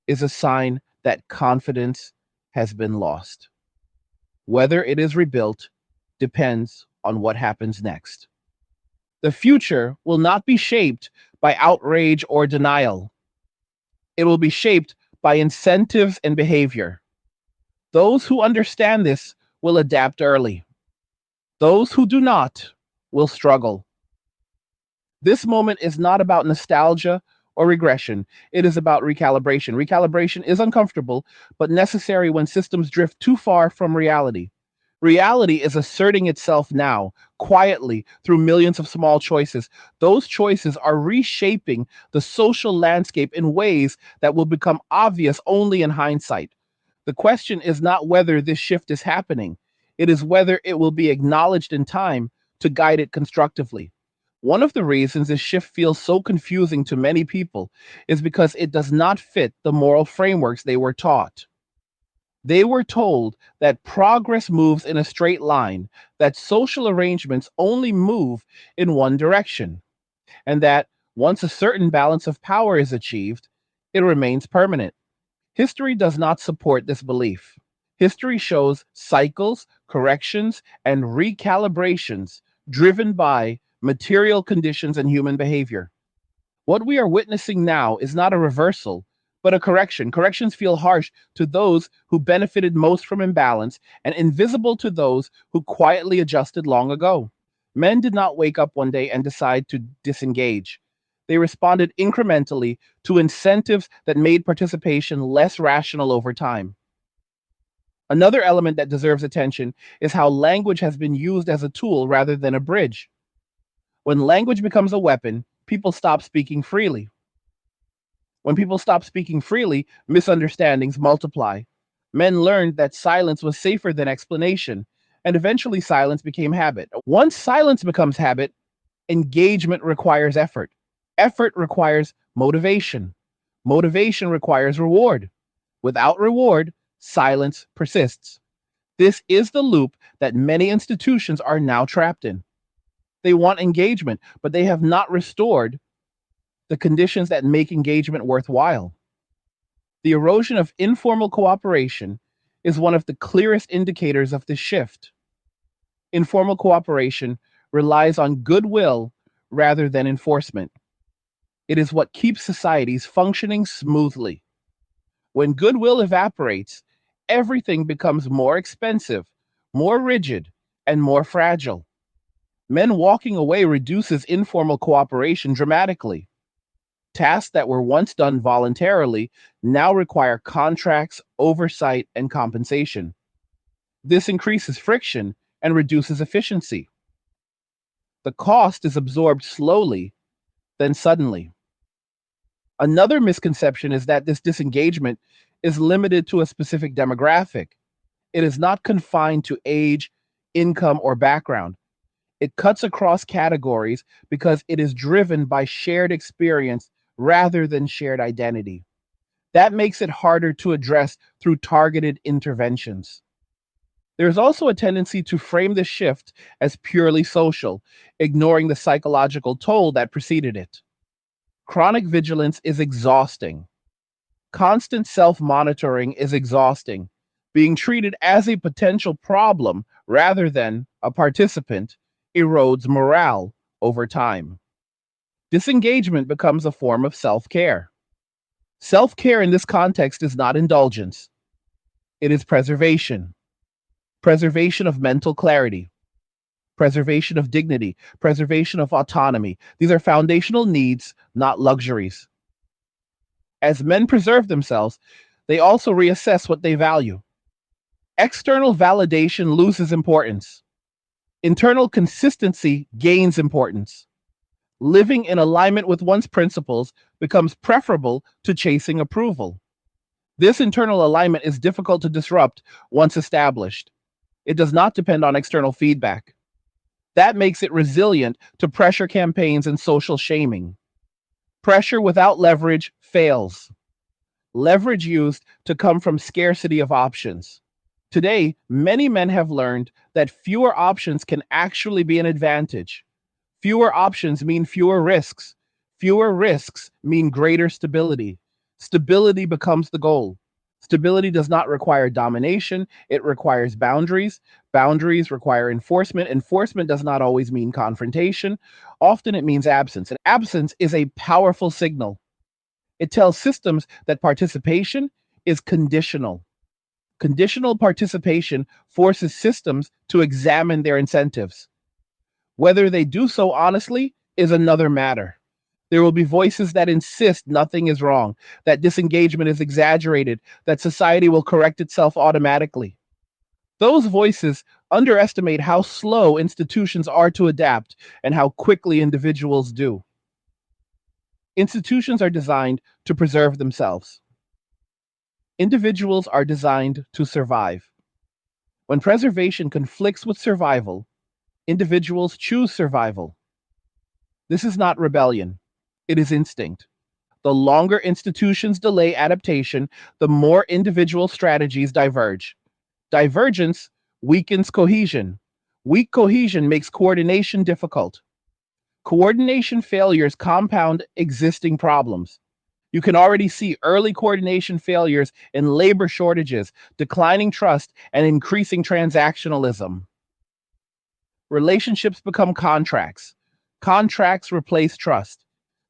Speaker 2: is a sign that confidence has been lost. Whether it is rebuilt depends on what happens next. The future will not be shaped by outrage or denial. It will be shaped by incentives and behavior. Those who understand this will adapt early. Those who do not will struggle. This moment is not about nostalgia or regression. It is about recalibration. Recalibration is uncomfortable, but necessary when systems drift too far from reality. Reality is asserting itself now, quietly, through millions of small choices. Those choices are reshaping the social landscape in ways that will become obvious only in hindsight. The question is not whether this shift is happening, it is whether it will be acknowledged in time to guide it constructively. One of the reasons this shift feels so confusing to many people is because it does not fit the moral frameworks they were taught. They were told that progress moves in a straight line, that social arrangements only move in one direction, and that once a certain balance of power is achieved, it remains permanent. History does not support this belief. History shows cycles, corrections, and recalibrations driven by material conditions and human behavior. What we are witnessing now is not a reversal, but a correction. Corrections feel harsh to those who benefited most from imbalance and invisible to those who quietly adjusted long ago. Men did not wake up one day and decide to disengage. They responded incrementally to incentives that made participation less rational over time. Another element that deserves attention is how language has been used as a tool rather than a bridge. When language becomes a weapon, people stop speaking freely. When people stop speaking freely, misunderstandings multiply. Men learned that silence was safer than explanation, and eventually silence became habit. Once silence becomes habit, engagement requires effort. Effort requires motivation. Motivation requires reward. Without reward, silence persists. This is the loop that many institutions are now trapped in. They want engagement, but they have not restored the conditions that make engagement worthwhile. The erosion of informal cooperation is one of the clearest indicators of this shift. Informal cooperation relies on goodwill rather than enforcement. It is what keeps societies functioning smoothly. When goodwill evaporates, everything becomes more expensive, more rigid, and more fragile. Men walking away reduces informal cooperation dramatically. Tasks that were once done voluntarily now require contracts, oversight, and compensation. This increases friction and reduces efficiency. The cost is absorbed slowly, then suddenly. Another misconception is that this disengagement is limited to a specific demographic. It is not confined to age, income, or background. It cuts across categories because it is driven by shared experience rather than shared identity. That makes it harder to address through targeted interventions. There is also a tendency to frame the shift as purely social, ignoring the psychological toll that preceded it. Chronic vigilance is exhausting. Constant self monitoring is exhausting. Being treated as a potential problem rather than a participant erodes morale over time. Disengagement becomes a form of self care. Self care in this context is not indulgence, it is preservation. Preservation of mental clarity, preservation of dignity, preservation of autonomy. These are foundational needs, not luxuries. As men preserve themselves, they also reassess what they value. External validation loses importance. Internal consistency gains importance. Living in alignment with one's principles becomes preferable to chasing approval. This internal alignment is difficult to disrupt once established. It does not depend on external feedback. That makes it resilient to pressure campaigns and social shaming. Pressure without leverage fails. Leverage used to come from scarcity of options. Today, many men have learned that fewer options can actually be an advantage. Fewer options mean fewer risks. Fewer risks mean greater stability. Stability becomes the goal. Stability does not require domination, it requires boundaries. Boundaries require enforcement. Enforcement does not always mean confrontation. Often it means absence. And absence is a powerful signal. It tells systems that participation is conditional. Conditional participation forces systems to examine their incentives. Whether they do so honestly is another matter. There will be voices that insist nothing is wrong, that disengagement is exaggerated, that society will correct itself automatically. Those voices underestimate how slow institutions are to adapt and how quickly individuals do. Institutions are designed to preserve themselves. Individuals are designed to survive. When preservation conflicts with survival, individuals choose survival. This is not rebellion, it is instinct. The longer institutions delay adaptation, the more individual strategies diverge. Divergence weakens cohesion. Weak cohesion makes coordination difficult. Coordination failures compound existing problems. You can already see early coordination failures in labor shortages, declining trust, and increasing transactionalism. Relationships become contracts. Contracts replace trust.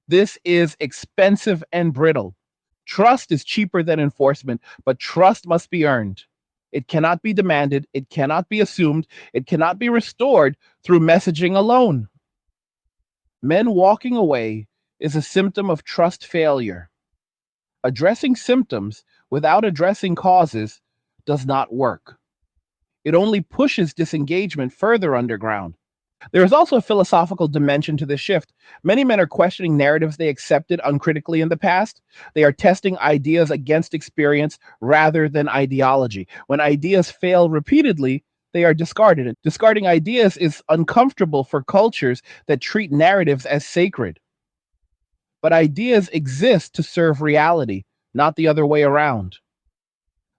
Speaker 2: This is expensive and brittle. Trust is cheaper than enforcement, but trust must be earned. It cannot be demanded, it cannot be assumed, it cannot be restored through messaging alone. Men walking away is a symptom of trust failure. Addressing symptoms without addressing causes does not work. It only pushes disengagement further underground. There is also a philosophical dimension to this shift. Many men are questioning narratives they accepted uncritically in the past. They are testing ideas against experience rather than ideology. When ideas fail repeatedly, they are discarded. Discarding ideas is uncomfortable for cultures that treat narratives as sacred. But ideas exist to serve reality, not the other way around.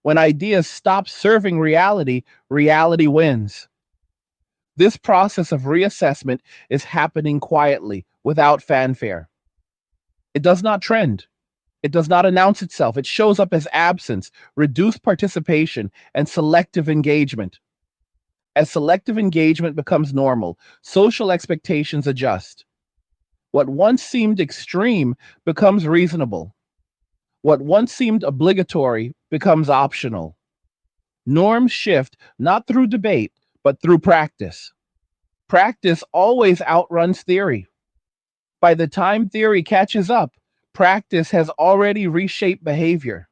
Speaker 2: When ideas stop serving reality, reality wins. This process of reassessment is happening quietly, without fanfare. It does not trend. It does not announce itself. It shows up as absence, reduced participation, and selective engagement. As selective engagement becomes normal, social expectations adjust. What once seemed extreme becomes reasonable. What once seemed obligatory becomes optional. Norms shift not through debate, but through practice. Practice always outruns theory. By the time theory catches up, practice has already reshaped behavior.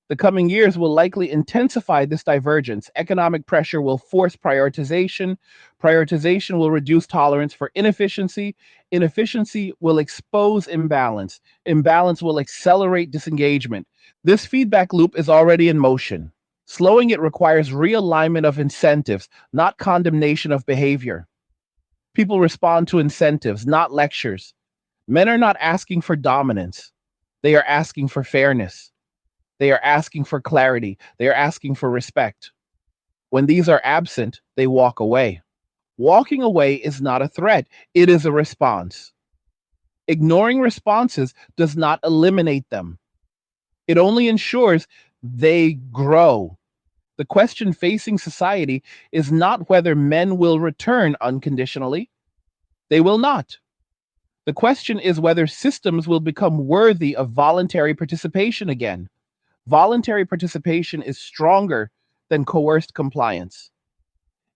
Speaker 2: The coming years will likely intensify this divergence. Economic pressure will force prioritization. Prioritization will reduce tolerance for inefficiency. Inefficiency will expose imbalance. Imbalance will accelerate disengagement. This feedback loop is already in motion. Slowing it requires realignment of incentives, not condemnation of behavior. People respond to incentives, not lectures. Men are not asking for dominance. They are asking for fairness. They are asking for clarity. They are asking for respect. When these are absent, they walk away. Walking away is not a threat, it is a response. Ignoring responses does not eliminate them, it only ensures they grow. The question facing society is not whether men will return unconditionally. They will not. The question is whether systems will become worthy of voluntary participation again. Voluntary participation is stronger than coerced compliance.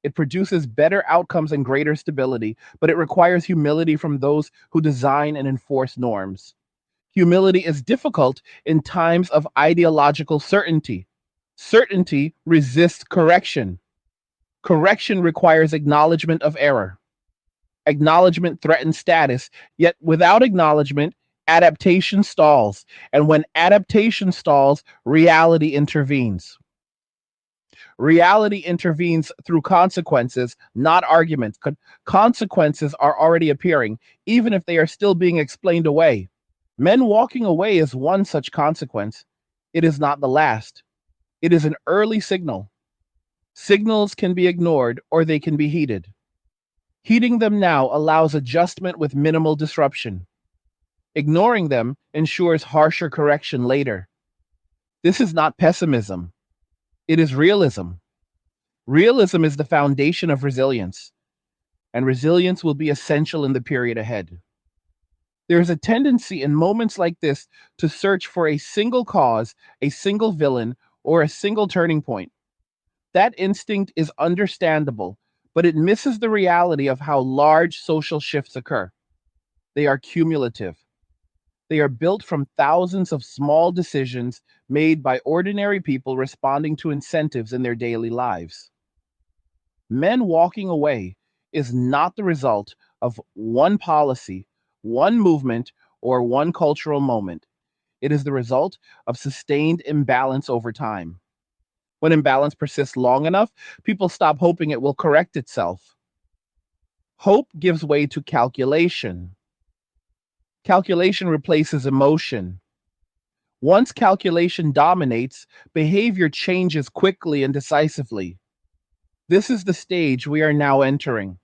Speaker 2: It produces better outcomes and greater stability, but it requires humility from those who design and enforce norms. Humility is difficult in times of ideological certainty. Certainty resists correction. Correction requires acknowledgement of error. Acknowledgement threatens status, yet without acknowledgement, adaptation stalls. And when adaptation stalls, reality intervenes. Reality intervenes through consequences, not arguments. Consequences are already appearing, even if they are still being explained away. Men walking away is one such consequence. It is not the last. It is an early signal. Signals can be ignored or they can be heeded. Heeding them now allows adjustment with minimal disruption. Ignoring them ensures harsher correction later. This is not pessimism, it is realism. Realism is the foundation of resilience, and resilience will be essential in the period ahead. There is a tendency in moments like this to search for a single cause, a single villain, or a single turning point. That instinct is understandable, but it misses the reality of how large social shifts occur. They are cumulative. They are built from thousands of small decisions made by ordinary people responding to incentives in their daily lives. Men walking away is not the result of one policy, one movement, or one cultural moment. It is the result of sustained imbalance over time. When imbalance persists long enough, people stop hoping it will correct itself. Hope gives way to calculation. Calculation replaces emotion. Once calculation dominates, behavior changes quickly and decisively. This is the stage we are now entering.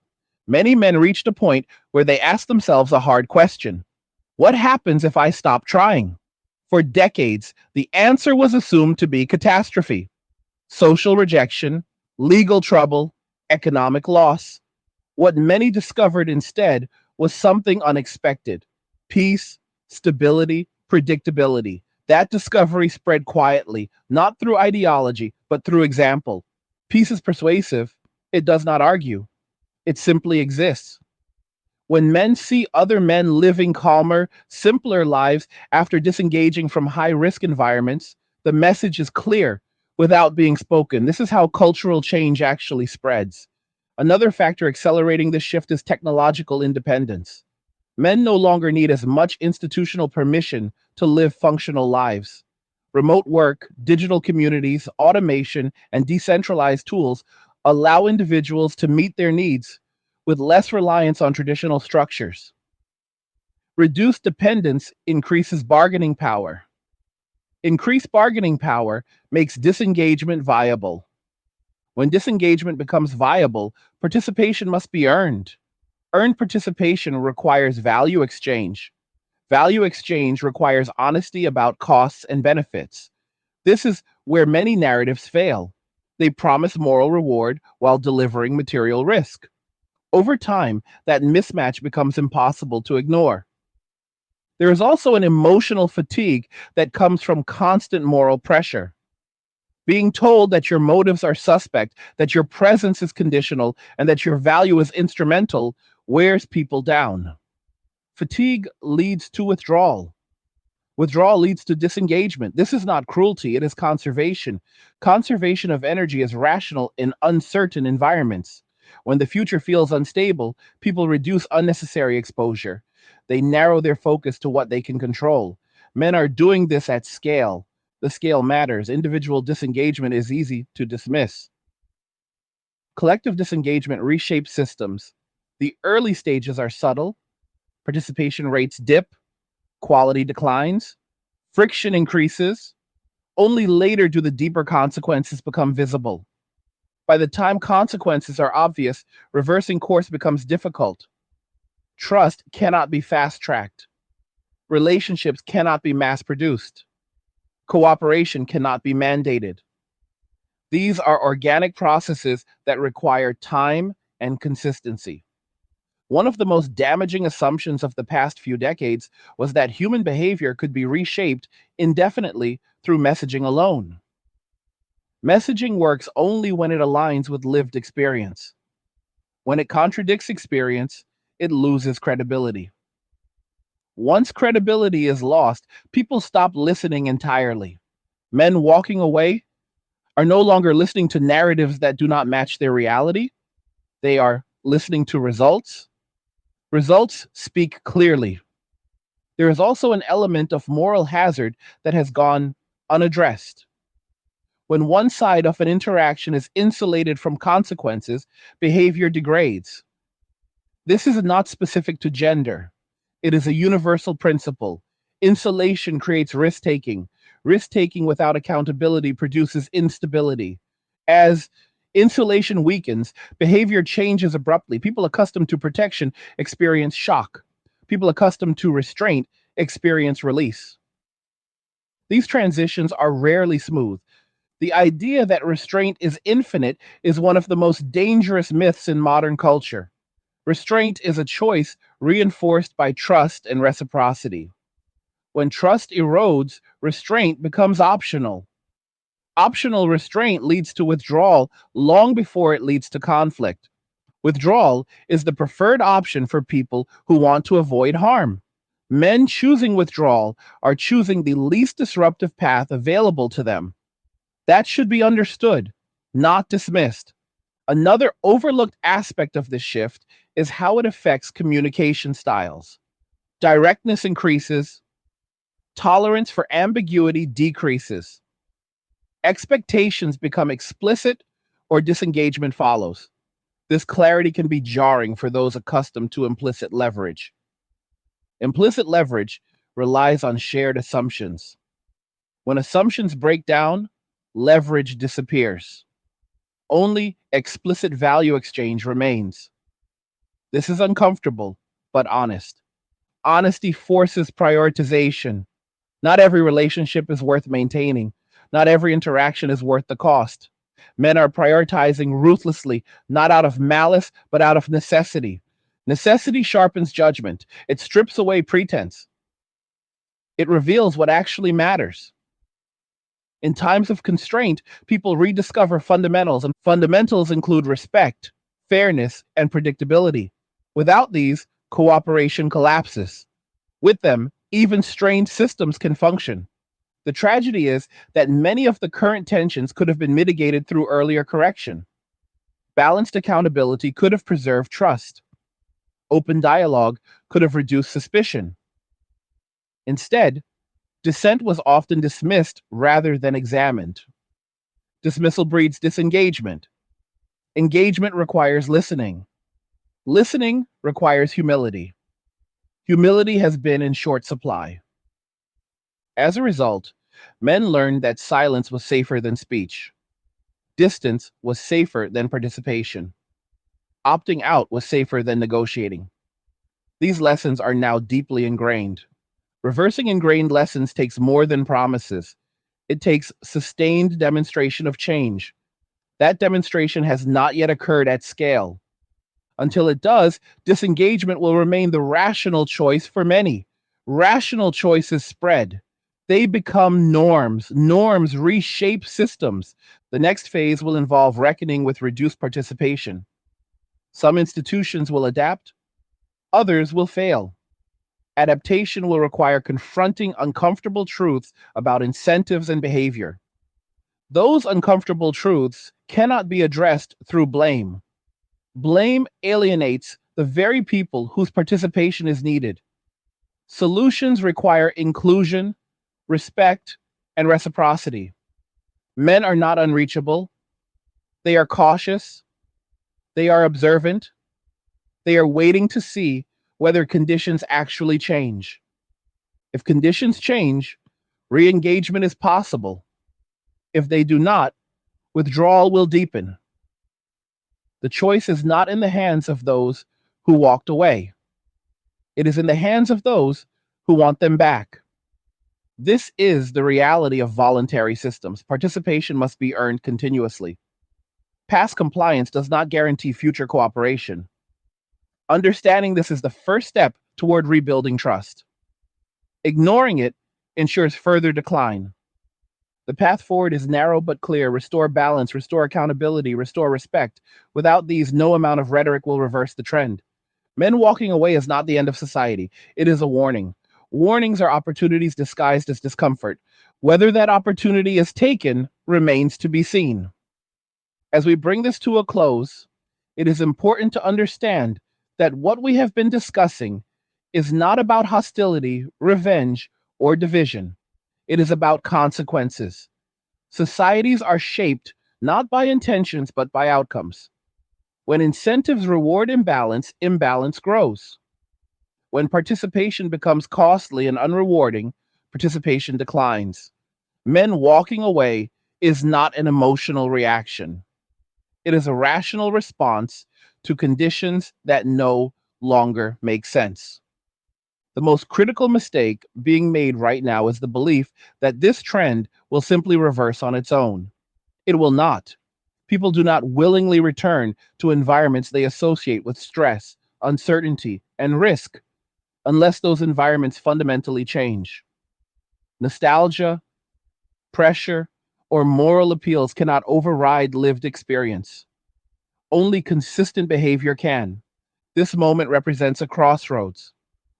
Speaker 2: Many men reached a point where they ask themselves a hard question: what happens if I stop trying? For decades, the answer was assumed to be catastrophe: social rejection, legal trouble, economic loss. What many discovered instead was something unexpected: peace, stability, predictability. That discovery spread quietly, not through ideology, but through example. Peace is persuasive, it does not argue, it simply exists. When men see other men living calmer, simpler lives after disengaging from high risk environments, the message is clear without being spoken. This is how cultural change actually spreads. Another factor accelerating this shift is technological independence. Men no longer need as much institutional permission to live functional lives. Remote work, digital communities, automation, and decentralized tools allow individuals to meet their needs with less reliance on traditional structures. Reduced dependence increases bargaining power. Increased bargaining power makes disengagement viable. When disengagement becomes viable, participation must be earned. Earned participation requires value exchange. Value exchange requires honesty about costs and benefits. This is where many narratives fail. They promise moral reward while delivering material risk. Over time, that mismatch becomes impossible to ignore. There is also an emotional fatigue that comes from constant moral pressure. Being told that your motives are suspect, that your presence is conditional, and that your value is instrumental wears people down. Fatigue leads to withdrawal. Withdrawal leads to disengagement. This is not cruelty, it is conservation. Conservation of energy is rational in uncertain environments. When the future feels unstable, people reduce unnecessary exposure. They narrow their focus to what they can control. Men are doing this at scale. The scale matters. Individual disengagement is easy to dismiss. Collective disengagement reshapes systems. The early stages are subtle. Participation rates dip, quality declines, friction increases. Only later do the deeper consequences become visible. By the time consequences are obvious, reversing course becomes difficult. Trust cannot be fast tracked. Relationships cannot be mass produced. Cooperation cannot be mandated. These are organic processes that require time and consistency. One of the most damaging assumptions of the past few decades was that human behavior could be reshaped indefinitely through messaging alone. Messaging works only when it aligns with lived experience. When it contradicts experience, it loses credibility. Once credibility is lost, people stop listening entirely. Men walking away are no longer listening to narratives that do not match their reality. They are listening to results. Results speak clearly. There is also an element of moral hazard that has gone unaddressed. When one side of an interaction is insulated from consequences, behavior degrades. This is not specific to gender. It is a universal principle. Insulation creates risk taking. Risk taking without accountability produces instability. As insulation weakens, behavior changes abruptly. People accustomed to protection experience shock. People accustomed to restraint experience release. These transitions are rarely smooth. The idea that restraint is infinite is one of the most dangerous myths in modern culture. Restraint is a choice reinforced by trust and reciprocity. When trust erodes, restraint becomes optional. Optional restraint leads to withdrawal long before it leads to conflict. Withdrawal is the preferred option for people who want to avoid harm. Men choosing withdrawal are choosing the least disruptive path available to them. That should be understood, not dismissed. Another overlooked aspect of this shift is how it affects communication styles. Directness increases, tolerance for ambiguity decreases. Expectations become explicit, or disengagement follows. This clarity can be jarring for those accustomed to implicit leverage. Implicit leverage relies on shared assumptions. When assumptions break down, leverage disappears. Only explicit value exchange remains. This is uncomfortable, but honest. Honesty forces prioritization. Not every relationship is worth maintaining. Not every interaction is worth the cost. Men are prioritizing ruthlessly, not out of malice, but out of necessity. Necessity sharpens judgment. It strips away pretense. It reveals what actually matters. In times of constraint, people rediscover fundamentals, and fundamentals include respect, fairness, and predictability. Without these, cooperation collapses. With them, even strained systems can function. The tragedy is that many of the current tensions could have been mitigated through earlier correction. Balanced accountability could have preserved trust. Open dialogue could have reduced suspicion. Instead, dissent was often dismissed rather than examined. Dismissal breeds disengagement. Engagement requires listening. Listening requires humility. Humility has been in short supply. As a result, men learned that silence was safer than speech. Distance was safer than participation. Opting out was safer than negotiating. These lessons are now deeply ingrained. Reversing ingrained lessons takes more than promises. It takes sustained demonstration of change. That demonstration has not yet occurred at scale. Until it does, disengagement will remain the rational choice for many. Rational choices spread. They become norms. Norms reshape systems. The next phase will involve reckoning with reduced participation. Some institutions will adapt, others will fail. Adaptation will require confronting uncomfortable truths about incentives and behavior. Those uncomfortable truths cannot be addressed through blame. Blame alienates the very people whose participation is needed. Solutions require inclusion, respect, and reciprocity. Men are not unreachable. They are cautious. They are observant. They are waiting to see whether conditions actually change. If conditions change, re-engagement is possible. If they do not, withdrawal will deepen. The choice is not in the hands of those who walked away. It is in the hands of those who want them back. This is the reality of voluntary systems. Participation must be earned continuously. Past compliance does not guarantee future cooperation. Understanding this is the first step toward rebuilding trust. Ignoring it ensures further decline. The path forward is narrow but clear. Restore balance, restore accountability, restore respect. Without these, no amount of rhetoric will reverse the trend. Men walking away is not the end of society. It is a warning. Warnings are opportunities disguised as discomfort. Whether that opportunity is taken remains to be seen. As we bring this to a close, it is important to understand that what we have been discussing is not about hostility, revenge, or division. It is about consequences. Societies are shaped not by intentions, but by outcomes. When incentives reward imbalance, imbalance grows. When participation becomes costly and unrewarding, participation declines. Men walking away is not an emotional reaction. It is a rational response to conditions that no longer make sense. The most critical mistake being made right now is the belief that this trend will simply reverse on its own. It will not. People do not willingly return to environments they associate with stress, uncertainty, and risk unless those environments fundamentally change. Nostalgia, pressure, or moral appeals cannot override lived experience. Only consistent behavior can. This moment represents a crossroads.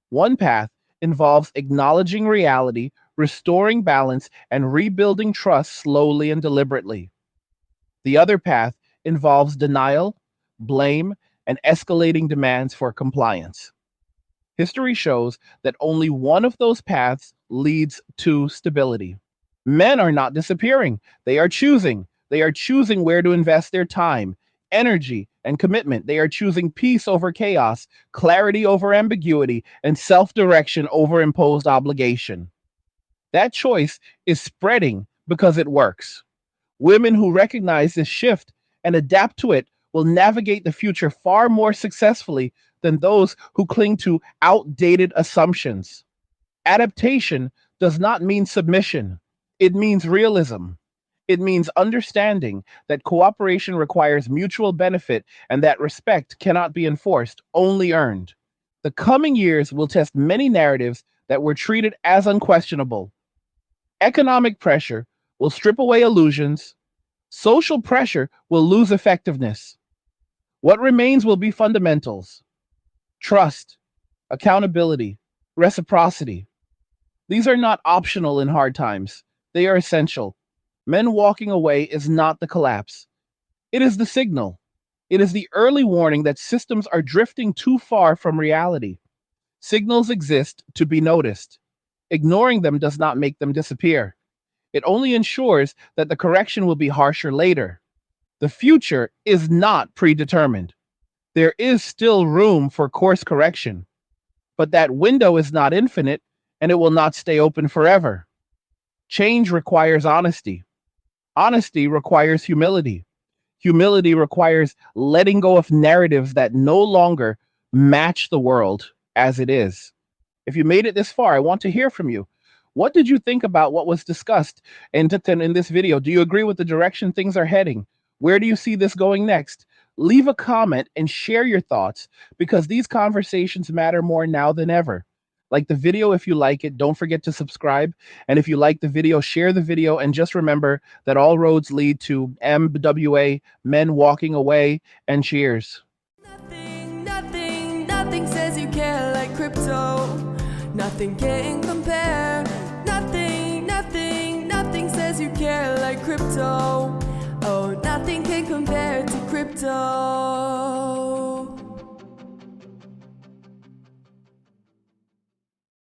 Speaker 2: One path involves acknowledging reality, restoring balance, and rebuilding trust slowly and deliberately. The other path involves denial, blame, and escalating demands for compliance. History shows that only one of those paths leads to stability. Men are not disappearing, they are choosing. They are choosing where to invest their time, energy, and commitment. They are choosing peace over chaos, clarity over ambiguity, and self direction over imposed obligation. That choice is spreading because it works. Women who recognize this shift and adapt to it will navigate the future far more successfully than those who cling to outdated assumptions. Adaptation does not mean submission, it means realism. It means understanding that cooperation requires mutual benefit and that respect cannot be enforced, only earned. The coming years will test many narratives that were treated as unquestionable. Economic pressure will strip away illusions. Social pressure will lose effectiveness. What remains will be fundamentals: trust, accountability, reciprocity. These are not optional in hard times, they are essential. Men walking away is not the collapse, it is the signal. It is the early warning that systems are drifting too far from reality. Signals exist to be noticed. Ignoring them does not make them disappear. It only ensures that the correction will be harsher later. The future is not predetermined. There is still room for course correction, but that window is not infinite and it will not stay open forever. Change requires honesty. Honesty requires humility. Humility requires letting go of narratives that no longer match the world as it is. If you made it this far, I want to hear from you. What did you think about what was discussed in this video? Do you agree with the direction things are heading? Where do you see this going next? Leave a comment and share your thoughts because these conversations matter more now than ever. Like the video if you like it, don't forget to subscribe. And if you like the video, share the video. And just remember that all roads lead to MWA, men walking away, and cheers.
Speaker 3: Nothing says you care like crypto. Nothing can compare. Nothing says you care like crypto. Oh, nothing can compare to crypto.